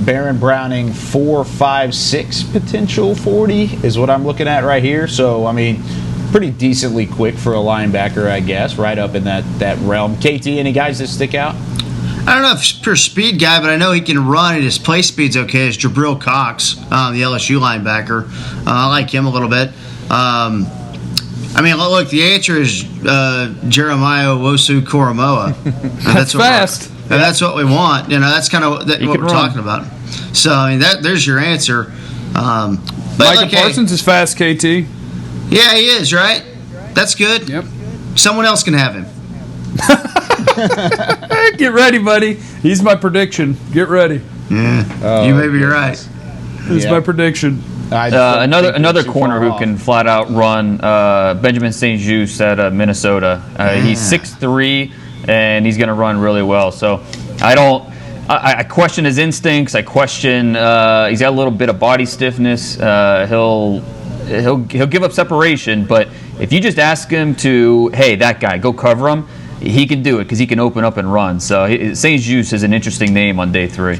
[SPEAKER 3] Baron Browning 4, 5, 6 potential 40 is what I'm looking at right here. So, I mean, pretty decently quick for a linebacker, I guess, right up in that realm. KT, any guys that stick out?
[SPEAKER 5] I don't know if he's a pure speed guy, but I know he can run and his play speed's okay. It's Jabril Cox, the LSU linebacker. I like him a little bit. Look, the answer is Jeremiah Owusu-Koramoah. That's
[SPEAKER 4] fast.
[SPEAKER 5] That's what we want. That's kind of what we're talking about. So, there's your answer.
[SPEAKER 4] Micah Parsons is fast, KT.
[SPEAKER 5] Yeah, he is, right? That's good.
[SPEAKER 4] Yep.
[SPEAKER 5] Someone else can have him.
[SPEAKER 4] Get ready, buddy. He's my prediction. Get ready.
[SPEAKER 5] Yeah, you may be right.
[SPEAKER 4] He's my prediction.
[SPEAKER 6] Another corner who can flat out run, Benjamin St-Juste out of Minnesota. He's 6'3", and he's going to run really well. So I question his instincts. I question he's got a little bit of body stiffness. He'll give up separation, but if you just ask him to, hey, that guy, go cover him, he can do it because he can open up and run. So St. Juste is an interesting name on day 3.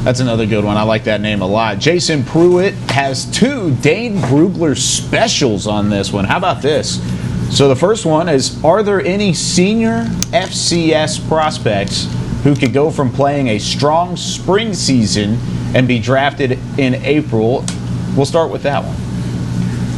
[SPEAKER 3] That's another good one. I like that name a lot. Jason Pruitt has 2 Dane Brugler specials on this one. How about this? So the first one is, are there any senior FCS prospects who could go from playing a strong spring season and be drafted in April? We'll start with that one.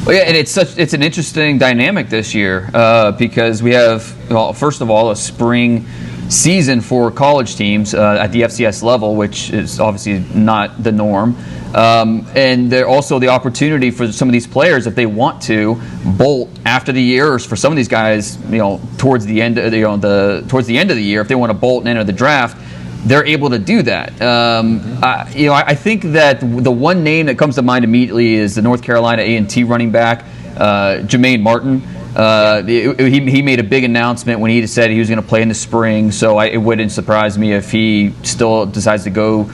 [SPEAKER 6] Well, yeah, and it's an interesting dynamic this year because we have, well, first of all, a spring season for college teams at the FCS level, which is obviously not the norm. And there also the opportunity for some of these players, if they want to, bolt after the year, or for some of these guys, towards the end of towards the end of the year, if they want to bolt and enter the draft, they're able to do that. I think that the one name that comes to mind immediately is the North Carolina A&T running back, Jermaine Martin. He made a big announcement when he said he was going to play in the spring, so it wouldn't surprise me if he still decides to go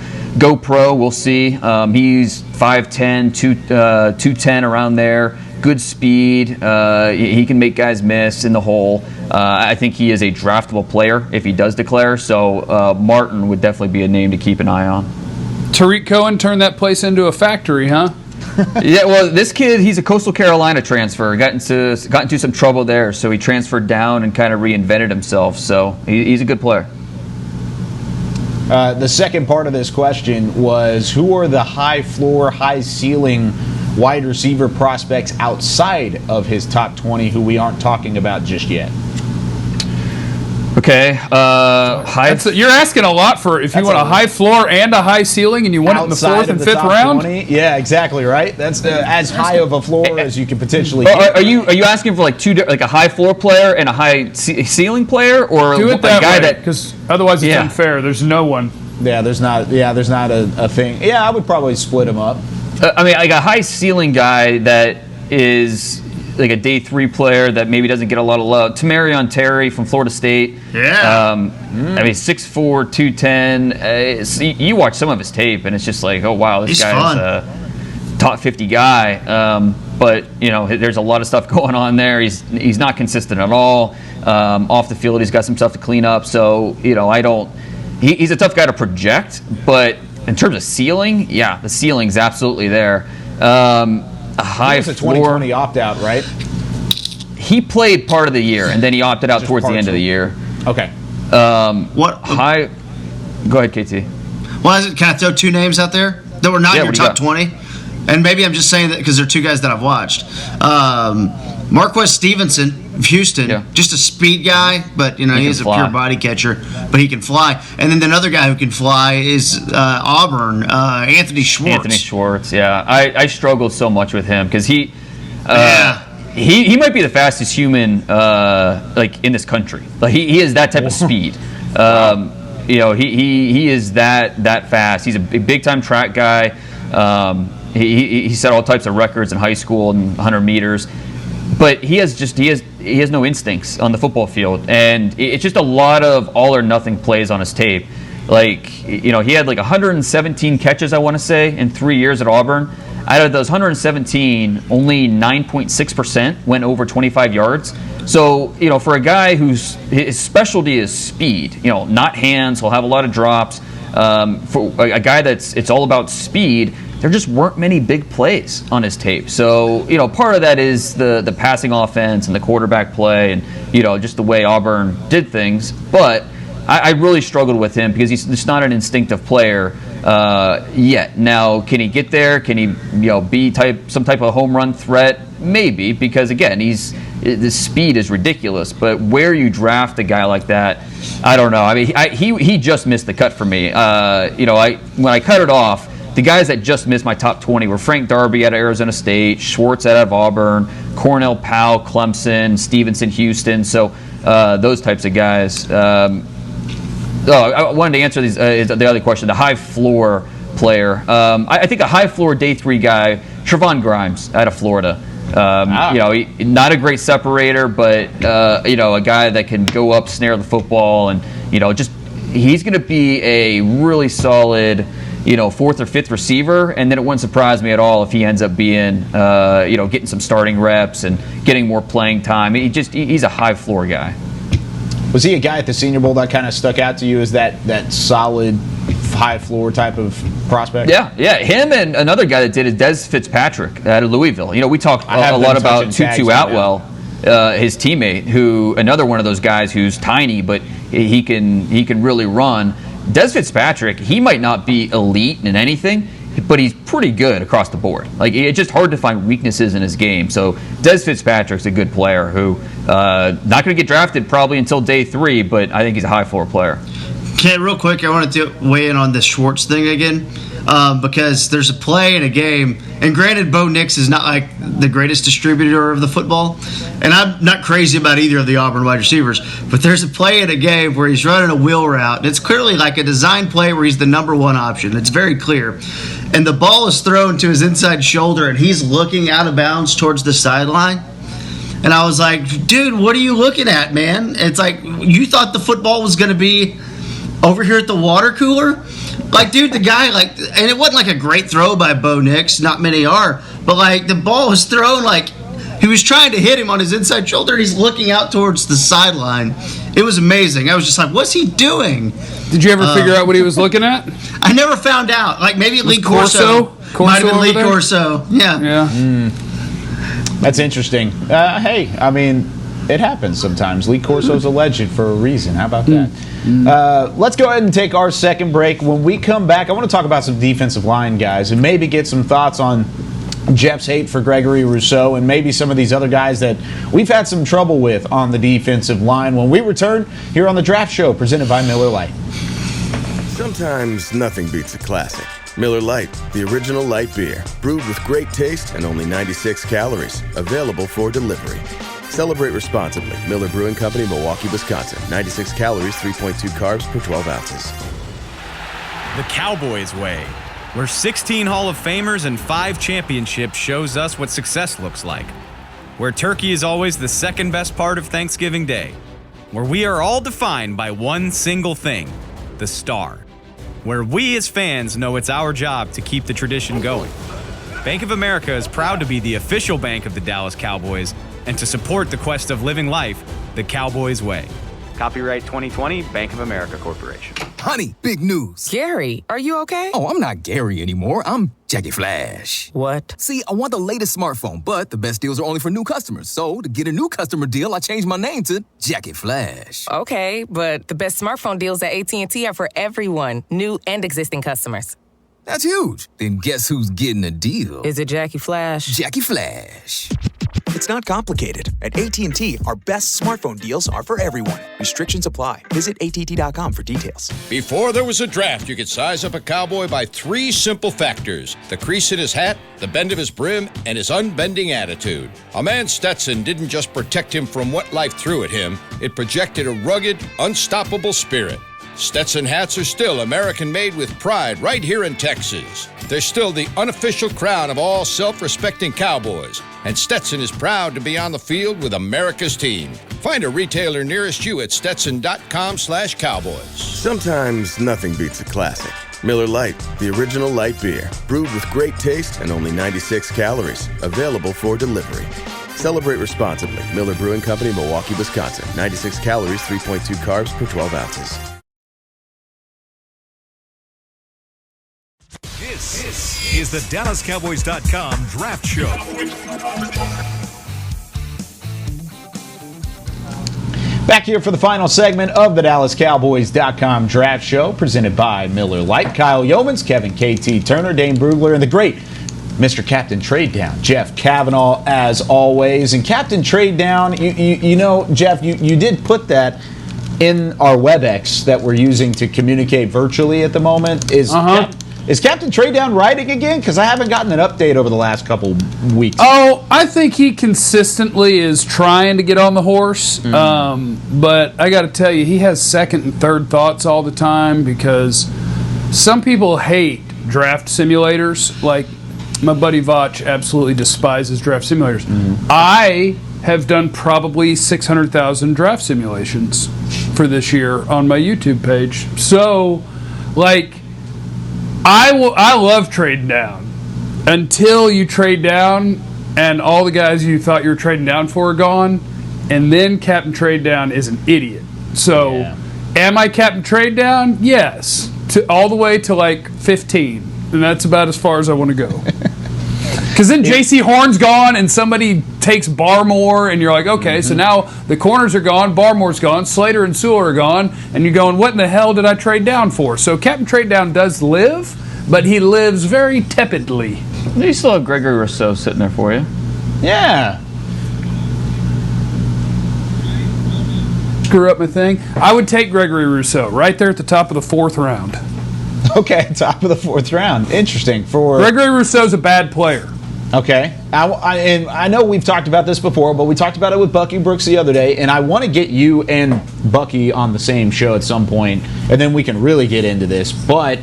[SPEAKER 6] pro. We'll see. He's 5'10", 210 around there. Good speed. He can make guys miss in the hole. I think he is a draftable player if he does declare. So Martin would definitely be a name to keep an eye on.
[SPEAKER 4] Tariq Cohen turned that place into a factory, huh?
[SPEAKER 6] Yeah, well, this kid, he's a Coastal Carolina transfer. Got into some trouble there, so he transferred down and kind of reinvented himself. So he's a good player.
[SPEAKER 3] The second part of this question was, who are the high floor, high ceiling wide receiver prospects outside of his top 20 who we aren't talking about just yet?
[SPEAKER 6] Okay.
[SPEAKER 4] You're asking a lot for if you want a high floor and a high ceiling, and you want it in the 4th and 5th round.
[SPEAKER 3] 20? Yeah, exactly right. That's as high of a floor as you can potentially.
[SPEAKER 6] Are you asking for like a high floor player and a high ceiling player, or
[SPEAKER 4] do it that
[SPEAKER 6] guy
[SPEAKER 4] way, because otherwise it's unfair. There's no one.
[SPEAKER 3] Yeah, there's not a thing. Yeah, I would probably split them up.
[SPEAKER 6] Like a high ceiling guy that is like a day 3 player that maybe doesn't get a lot of love. Tamarion Terry from Florida State.
[SPEAKER 5] Yeah.
[SPEAKER 6] 6'4", 210. You watch some of his tape, and it's just like, oh wow, this guy is a top 50 guy. But there's a lot of stuff going on there. He's not consistent at all. Off the field, he's got some stuff to clean up. So he's a tough guy to project. But in terms of ceiling, yeah, the ceiling's absolutely there. A high
[SPEAKER 3] floor. 2020 opt-out, right?
[SPEAKER 6] He played part of the year, and then he opted out towards the end of the year.
[SPEAKER 3] Okay.
[SPEAKER 5] What
[SPEAKER 6] high? Go ahead, KT.
[SPEAKER 5] Well, can I throw 2 names out there that were not in your top 20? And maybe I'm just saying that because they're 2 guys that I've watched. Marquez Stevenson of Houston, just a speed guy, but he's a pure body catcher, but he can fly. And then another guy who can fly is Auburn, Anthony Schwartz.
[SPEAKER 6] Yeah. I struggled so much with him because he He might be the fastest human like in this country. Like he is that type of speed. He is that fast. He's a big time track guy. He set all types of records in high school and 100 meters. But he has no instincts on the football field, and it's just a lot of all or nothing plays on his tape. Like he had like 117 catches, I want to say, in 3 years at Auburn. Out of those 117, only 9.6% went over 25 yards. So, for a guy his specialty is speed, not hands, he'll have a lot of drops. For a guy it's all about speed, there just weren't many big plays on his tape. So, part of that is the passing offense and the quarterback play and, just the way Auburn did things. But I really struggled with him because he's just not an instinctive player yet. Now, can he get there? Can he, be some type of home run threat? Maybe, because again, the speed is ridiculous. But where you draft a guy like that, I don't know. I mean, he just missed the cut for me. When I cut it off, the guys that just missed my top 20 were Frank Darby out of Arizona State, Schwartz out of Auburn, Cornell Powell, Clemson, Stevenson, Houston. So those types of guys. I wanted to answer the other question, the high floor player. I think a high floor day 3 guy, Travon Grimes out of Florida. Not a great separator, but a guy that can go up, snare the football, and he's going to be a really solid fourth or fifth receiver, and then it wouldn't surprise me at all if he ends up being, getting some starting reps and getting more playing time. He's a high floor guy.
[SPEAKER 3] Was he a guy at the Senior Bowl that kind of stuck out to you as that solid, high floor type of prospect?
[SPEAKER 6] Yeah. Him and another guy that did is Dez Fitzpatrick out of Louisville. We talked a lot about Tutu Atwell, his teammate, who another one of those guys who's tiny, but he can really run. Dez Fitzpatrick, he might not be elite in anything, but he's pretty good across the board. It's just hard to find weaknesses in his game. So Dez Fitzpatrick's a good player who not going to get drafted probably until day 3, but I think he's a high floor player.
[SPEAKER 5] Okay, real quick, I wanted to weigh in on the Schwartz thing again, because there's a play in a game, and granted, Bo Nix is not like the greatest distributor of the football, and I'm not crazy about either of the Auburn wide receivers, but there's a play in a game where he's running a wheel route, and it's clearly like a design play where he's the number one option. It's very clear. And the ball is thrown to his inside shoulder, and he's looking out of bounds towards the sideline. And I was like, dude, what are you looking at, man? It's like, you thought the football was going to be over here at the water cooler? Dude, the guy, and it wasn't a great throw by Bo Nix, not many are, but the ball was thrown he was trying to hit him on his inside shoulder, and he's looking out towards the sideline. It was amazing. I was just like, what's he doing?
[SPEAKER 4] Did you ever figure out what he was looking at?
[SPEAKER 5] I never found out. Maybe Lee Corso. Might have been Lee Corso. Yeah.
[SPEAKER 3] That's interesting. Hey, it happens sometimes. Lee Corso's a legend for a reason. How about that? Let's go ahead and take our second break. When we come back, I want to talk about some defensive line guys and maybe get some thoughts on Jeff's hate for Gregory Rousseau and maybe some of these other guys that we've had some trouble with on the defensive line when we return here on the Draft Show presented by Miller Lite.
[SPEAKER 7] Sometimes nothing beats a classic. Miller Lite, the original light beer, brewed with great taste and only 96 calories, available for delivery. Celebrate responsibly. Miller Brewing Company, Milwaukee, Wisconsin. 96 calories, 3.2 carbs per 12 ounces.
[SPEAKER 12] The Cowboys way, where 16 Hall of Famers and 5 championships shows us what success looks like. Where turkey is always the second best part of Thanksgiving Day. Where we are all defined by one single thing, the star. Where we as fans know it's our job to keep the tradition going. Bank of America is proud to be the official bank of the Dallas Cowboys and to support the quest of living life the Cowboys way. Copyright 2020, Bank of America Corporation.
[SPEAKER 13] Honey, big news.
[SPEAKER 14] Gary, are you okay?
[SPEAKER 13] Oh, I'm not Gary anymore. I'm Jackie Flash.
[SPEAKER 14] What?
[SPEAKER 13] See, I want the latest smartphone, but the best deals are only for new customers. So, to get a new customer deal, I changed my name to Jackie Flash.
[SPEAKER 14] Okay, but the best smartphone deals at AT&T are for everyone, new and existing customers.
[SPEAKER 13] That's huge. Then guess who's getting a deal?
[SPEAKER 14] Is it Jackie Flash?
[SPEAKER 13] Jackie Flash.
[SPEAKER 15] It's not complicated. At AT&T, our best smartphone deals are for everyone. Restrictions apply. Visit att.com for details.
[SPEAKER 16] Before there was a draft, you could size up a cowboy by 3 simple factors: the crease in his hat, the bend of his brim, and his unbending attitude. A man Stetson didn't just protect him from what life threw at him, it projected a rugged, unstoppable spirit. Stetson hats are still American-made with pride right here in Texas. They're still the unofficial crown of all self-respecting cowboys, and Stetson is proud to be on the field with America's team. Find a retailer nearest you at stetson.com/cowboys.
[SPEAKER 7] Sometimes nothing beats a classic. Miller Lite, the original light beer, brewed with great taste and only 96 calories, available for delivery. Celebrate responsibly. Miller Brewing Company, Milwaukee, Wisconsin. 96 calories, 3.2 carbs per 12 ounces.
[SPEAKER 1] This is the DallasCowboys.com Draft Show.
[SPEAKER 3] Back here for the final segment of the DallasCowboys.com Draft Show, presented by Miller Lite. Kyle Yeomans, Kevin KT Turner, Dane Brugler, and the great Mr. Captain Trade Down, Jeff Cavanaugh, as always. And Captain Trade Down, you know, Jeff, you did put that in our WebEx that we're using to communicate virtually at the moment. Is Captain Trade Down writing again? Because I haven't gotten an update over the last couple weeks.
[SPEAKER 4] Oh, I think he consistently is trying to get on the horse. But I got to tell you, he has second and third thoughts all the time because some people hate draft simulators. Like my buddy Vach absolutely despises draft simulators. I have done probably 600,000 draft simulations for this year on my YouTube page. So, like, I love trading down until you trade down and all the guys you thought you were trading down for are gone, and then Captain Trade Down is an idiot. So, am I Captain Trade Down? Yes, all the way to like 15, and that's about as far as I want to go. Because then J.C. Horn's gone, and somebody takes Barmore, and you're like, okay, so now the corners are gone, Barmore's gone, Slater and Sewell are gone, and you're going, what in the hell did I trade down for? So Captain Trade Down does live, but he lives very tepidly.
[SPEAKER 6] You still have Gregory Rousseau sitting there for you.
[SPEAKER 3] Yeah.
[SPEAKER 4] Screw up my thing. I would take Gregory Rousseau right there at the top of the 4th round.
[SPEAKER 3] Okay, top of the 4th round. Interesting. For
[SPEAKER 4] Gregory Rousseau's a bad player.
[SPEAKER 3] Okay. And I know we've talked about this before, but we talked about it with Bucky Brooks the other day, and I want to get you and Bucky on the same show at some point, and then we can really get into this. But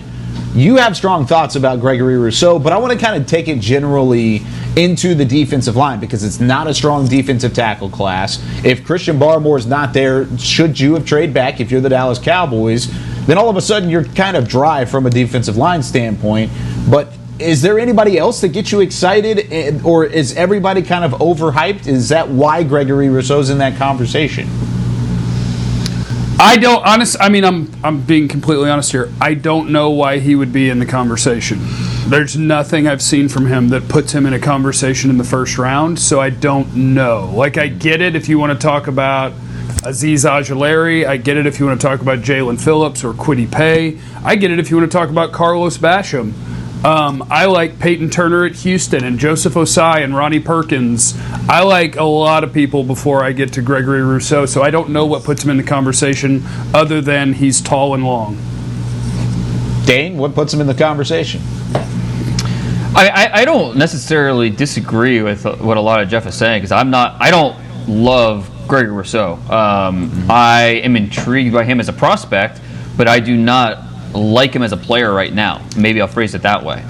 [SPEAKER 3] you have strong thoughts about Gregory Rousseau, but I want to kind of take it generally into the defensive line because it's not a strong defensive tackle class. If Christian Barmore's not there, should you have traded back if you're the Dallas Cowboys, then all of a sudden you're kind of dry from a defensive line standpoint. But is there anybody else that gets you excited, or is everybody kind of overhyped? Is that why Gregory Rousseau's in that conversation?
[SPEAKER 4] I don't I'm being completely honest here. I don't know why he would be in the conversation. There's nothing I've seen from him that puts him in a conversation in the 1st round, so I don't know. Like, I get it if you want to talk about Azeez Ojulari. I get it if you want to talk about Jalen Phillips or Kwity Paye. I get it if you want to talk about Carlos Basham. I like Peyton Turner at Houston and Joseph Osai and Ronnie Perkins. I like a lot of people before I get to Gregory Rousseau, so I don't know what puts him in the conversation other than he's tall and long.
[SPEAKER 3] Dane, what puts him in the conversation?
[SPEAKER 6] I don't necessarily disagree with what a lot of Jeff is saying because I don't love Gregory Rousseau. I am intrigued by him as a prospect, but I do not like him as a player right now. Maybe I'll phrase it that way.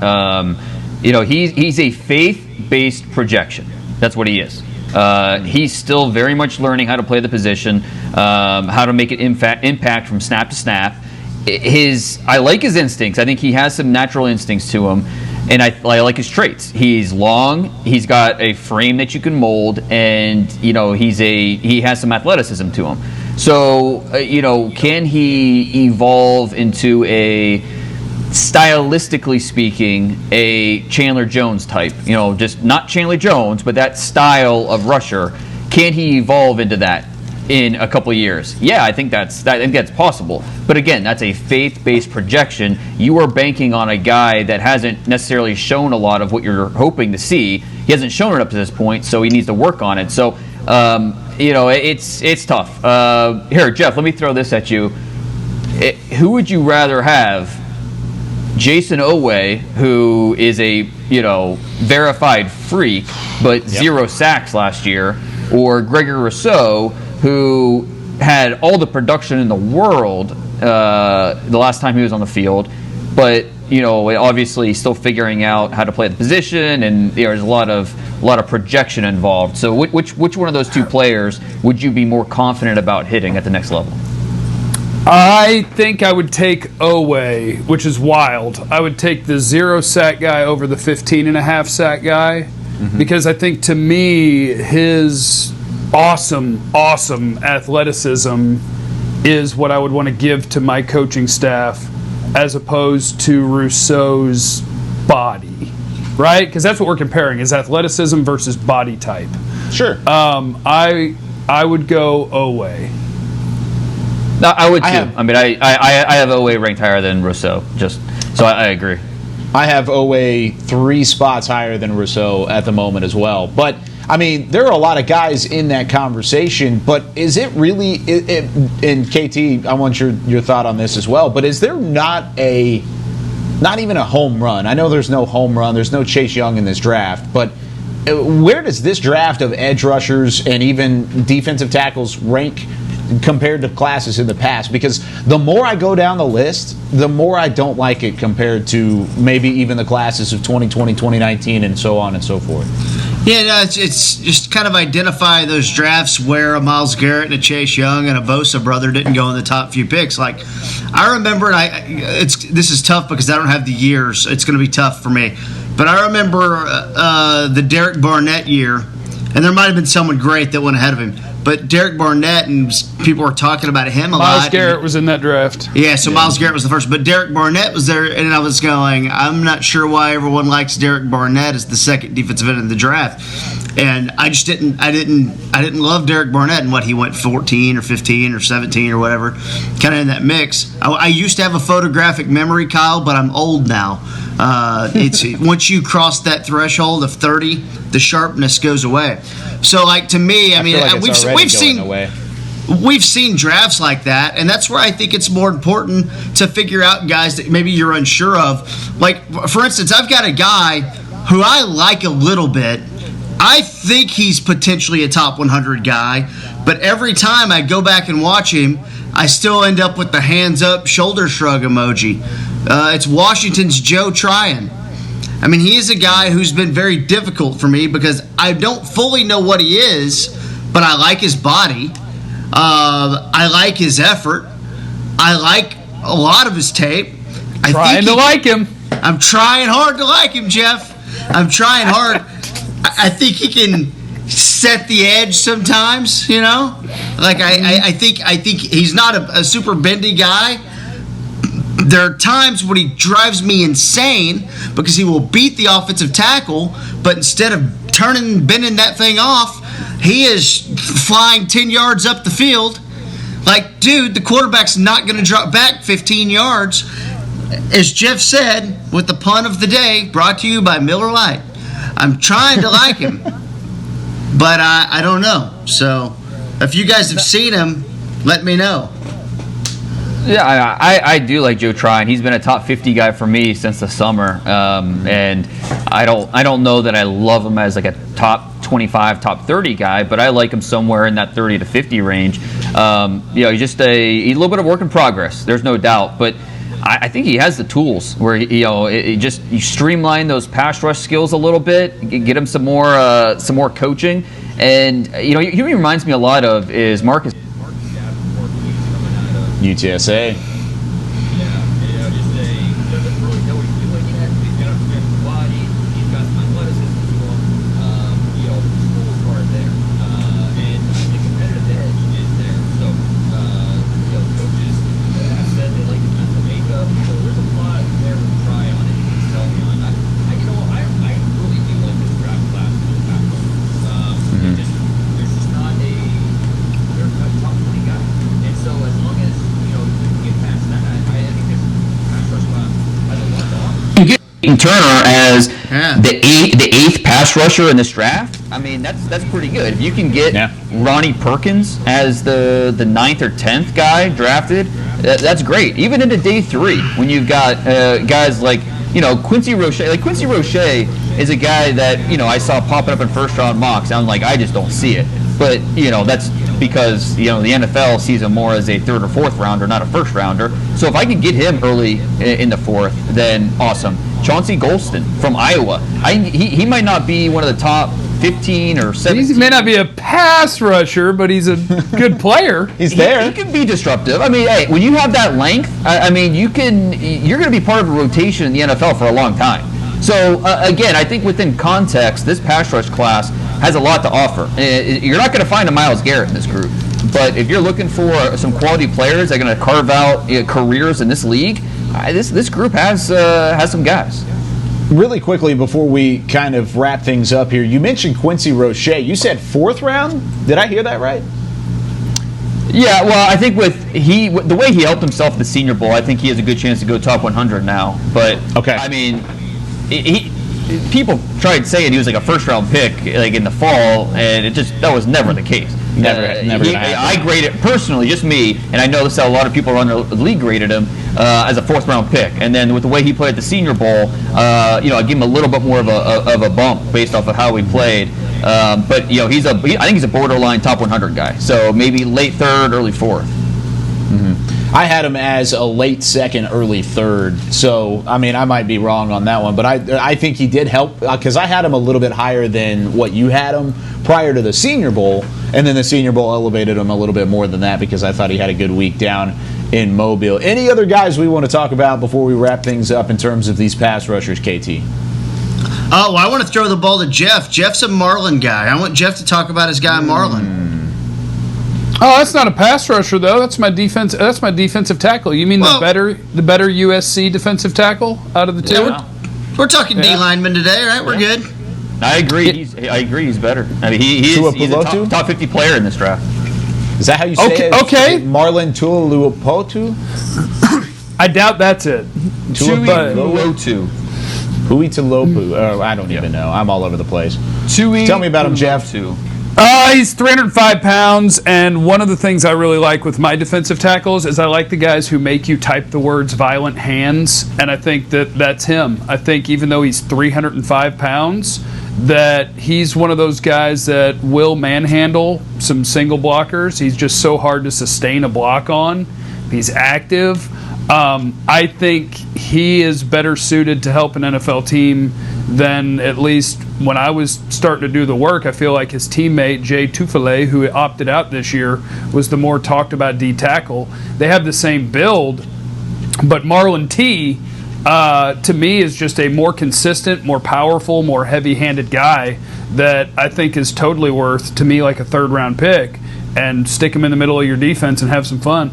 [SPEAKER 6] He's a faith-based projection. That's what he is. He's still very much learning how to play the position, how to make an impact from snap to snap. I like his instincts. I think he has some natural instincts to him, and I like his traits. He's long. He's got a frame that you can mold, and he has some athleticism to him. So, can he evolve into stylistically speaking, a Chandler Jones type? Just not Chandler Jones, but that style of rusher. Can he evolve into that in a couple of years? Yeah, I think that's possible. But again, that's a faith-based projection. You are banking on a guy that hasn't necessarily shown a lot of what you're hoping to see. He hasn't shown it up to this point, so he needs to work on it. So, it's tough. Here, Jeff, let me throw this at you. Who would you rather have? Jason Oweh, who is a verified freak, but 0 sacks last year, or Gregory Rousseau, who had all the production in the world the last time he was on the field, but obviously still figuring out how to play the position, and there's a lot of projection involved. So which one of those two players would you be more confident about hitting at the next level?
[SPEAKER 4] I think I would take Oweh, which is wild. I would take the 0 sack guy over the 15.5 sack guy, because I think, to me, his awesome athleticism is what I would want to give to my coaching staff, as opposed to Rousseau's body, right? Because that's what we're comparing, is athleticism versus body type.
[SPEAKER 3] Sure.
[SPEAKER 4] I would go Oweh.
[SPEAKER 6] No, I would too. I have Oweh ranked higher than Rousseau, so I agree.
[SPEAKER 3] I have Oweh 3 spots higher than Rousseau at the moment as well. But, there are a lot of guys in that conversation, but is it really, and KT, I want your thought on this as well, but is there not even a home run? I know there's no home run, there's no Chase Young in this draft, but where does this draft of edge rushers and even defensive tackles rank compared to classes in the past? Because the more I go down the list, the more I don't like it compared to maybe even the classes of 2020, 2019, and so on and so forth.
[SPEAKER 5] Yeah, no, it's just kind of identify those drafts where a Myles Garrett and a Chase Young and a Bosa brother didn't go in the top few picks. Like, I remember, and this is tough because I don't have the years. It's going to be tough for me. But I remember the Derek Barnett year, and there might have been someone great that went ahead of him. But Derek Barnett, and people were talking about him a lot.
[SPEAKER 4] Myles Garrett was in that draft.
[SPEAKER 5] Yeah, so Myles Garrett was the first. But Derek Barnett was there, and I was going, I'm not sure why everyone likes Derek Barnett as the second defensive end in the draft. And I just didn't love Derek Barnett and what he went 14 or 15 or 17 or whatever, kind of in that mix. I used to have a photographic memory, Kyle, but I'm old now. It's once you cross that threshold of 30, the sharpness goes away. So, like, to me, I mean, we've seen drafts like that, and that's where I think it's more important to figure out guys that maybe you're unsure of. Like, for instance, I've got a guy who I like a little bit. I think he's potentially a top 100 guy, but every time I go back and watch him, I still end up with the hands up, shoulder shrug emoji. It's Washington's Joe Tryon. I mean, he is a guy who's been very difficult for me because I don't fully know what he is, but I like his body. I like his effort. I like a lot of his tape. I'm trying hard to like him, Jeff. I'm trying hard. I think he can set the edge sometimes, you know? Like, I think he's not a super bendy guy. There are times when he drives me insane because he will beat the offensive tackle, but instead of bending that thing off, he is flying 10 yards up the field. Like, dude, the quarterback's not going to drop back 15 yards. As Jeff said, with the pun of the day, brought to you by Miller Lite. I'm trying to like him, but I don't know. So if you guys have seen him, let me know.
[SPEAKER 6] Yeah, I do like Joe Tryon. He's been a top 50 guy for me since the summer, and I don't know that I love him as like a top 25, top 30 guy, but I like him somewhere in that 30 to 50 range. He's just he's a little bit of work in progress. There's no doubt, but I think he has the tools where you streamline those pass rush skills a little bit, get him some more coaching, and who he reminds me a lot of is Marcus.
[SPEAKER 3] UTSA.
[SPEAKER 6] Turner as the eighth pass rusher in this draft. I mean, that's pretty good. If you can get Ronnie Perkins as the 9th or 10th guy drafted, that's great. Even into day 3, when you've got guys like Quincy Rochet. Like, Quincy Rochet is a guy that I saw popping up in first round mocks. I'm like, I just don't see it. But that's because the NFL sees him more as a 3rd or 4th rounder, not a first rounder. So if I can get him early in the 4th, then awesome. Chauncey Goldstein from Iowa. He might not be one of the top 15 or 17.
[SPEAKER 4] He may not be a pass rusher, but he's a good player.
[SPEAKER 3] He's there.
[SPEAKER 6] He can be disruptive. I mean, hey, when you have that length, you're going to be part of a rotation in the NFL for a long time. So again, I think within context, this pass rush class has a lot to offer. You're not going to find a Myles Garrett in this group, but if you're looking for some quality players that are going to carve out careers in this league, this group has some guys.
[SPEAKER 3] Really quickly before we kind of wrap things up here, you mentioned Quincy Rochet. You said 4th round? Did I hear that right?
[SPEAKER 6] Yeah, well, I think the way he helped himself at the Senior Bowl, I think he has a good chance to go top 100 now. But
[SPEAKER 3] okay,
[SPEAKER 6] I mean, people tried saying he was like a first-round pick, like in the fall, and that was never the case.
[SPEAKER 3] Never gonna happen.
[SPEAKER 6] I grade it personally, just me, and I know this is how a lot of people around the league graded him as a 4th-round pick. And then with the way he played at the Senior Bowl, I give him a little bit more of a bump based off of how he played. But I think he's a borderline top 100 guy. So maybe late 3rd, early 4th.
[SPEAKER 3] Mm-hmm. I had him as a late second, early third. So, I mean, I might be wrong on that one, but I think he did help because I had him a little bit higher than what you had him prior to the Senior Bowl, and then the Senior Bowl elevated him a little bit more than that because I thought he had a good week down in Mobile. Any other guys we want to talk about before we wrap things up in terms of these pass rushers, KT?
[SPEAKER 5] Oh, I want to throw the ball to Jeff. Jeff's a Marlin guy. I want Jeff to talk about his guy Marlin.
[SPEAKER 4] Oh, that's not a pass rusher though. That's my defense. That's my defensive tackle. You mean the better USC defensive tackle out of the two?
[SPEAKER 5] Yeah, we're talking D lineman today, right? We're good.
[SPEAKER 6] I agree. I agree. He's better. I mean, he's a top 50 player in this draft.
[SPEAKER 3] Is that how you say it?
[SPEAKER 4] Okay.
[SPEAKER 3] Marlon Tuilupotu?
[SPEAKER 4] I doubt that's it.
[SPEAKER 6] Tuilupotu.
[SPEAKER 3] Huitalopu. I don't even know. I'm all over the place. Tell me about him, Jeff.
[SPEAKER 4] He's 305 pounds, and one of the things I really like with my defensive tackles is I like the guys who make you type the words violent hands, and I think that's him. I think even though he's 305 pounds, that he's one of those guys that will manhandle some single blockers. He's just so hard to sustain a block on. He's active. I think he is better suited to help an NFL team than, at least when I was starting to do the work, I feel like his teammate Jay Tufele, who opted out this year, was the more talked about D tackle. They have the same build, but Marlon T, to me, is just a more consistent, more powerful, more heavy-handed guy that I think is totally worth, to me, like a third-round pick, and stick him in the middle of your defense and have some fun.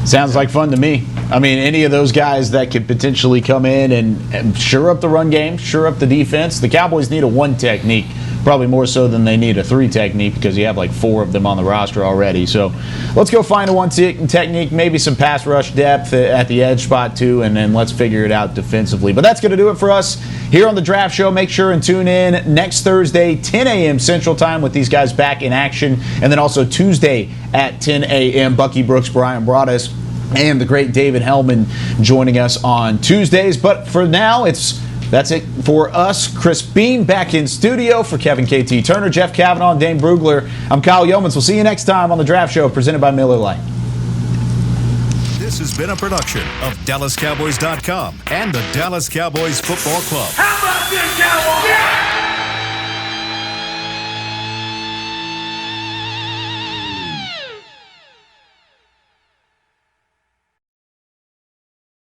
[SPEAKER 3] Sounds like fun to me. I mean, any of those guys that could potentially come in and shore up the run game, shore up the defense. The Cowboys need a 1 technique, probably more so than they need a 3 technique because you have like 4 of them on the roster already. So let's go find a 1 technique, maybe some pass rush depth at the edge spot too, and then let's figure it out defensively. But that's going to do it for us here on the Draft Show. Make sure and tune in next Thursday, 10 a.m. Central Time, with these guys back in action. And then also Tuesday at 10 a.m., Bucky Brooks, Brian Broaddus, and the great David Hellman joining us on Tuesdays. But for now, that's it for us. Chris Bean back in studio for Kevin KT Turner, Jeff Kavanaugh, and Dane Brugler. I'm Kyle Yeomans. We'll see you next time on the Draft Show, presented by Miller Lite.
[SPEAKER 1] This has been a production of DallasCowboys.com and the Dallas Cowboys Football Club.
[SPEAKER 9] How about this, Cowboys? Yeah!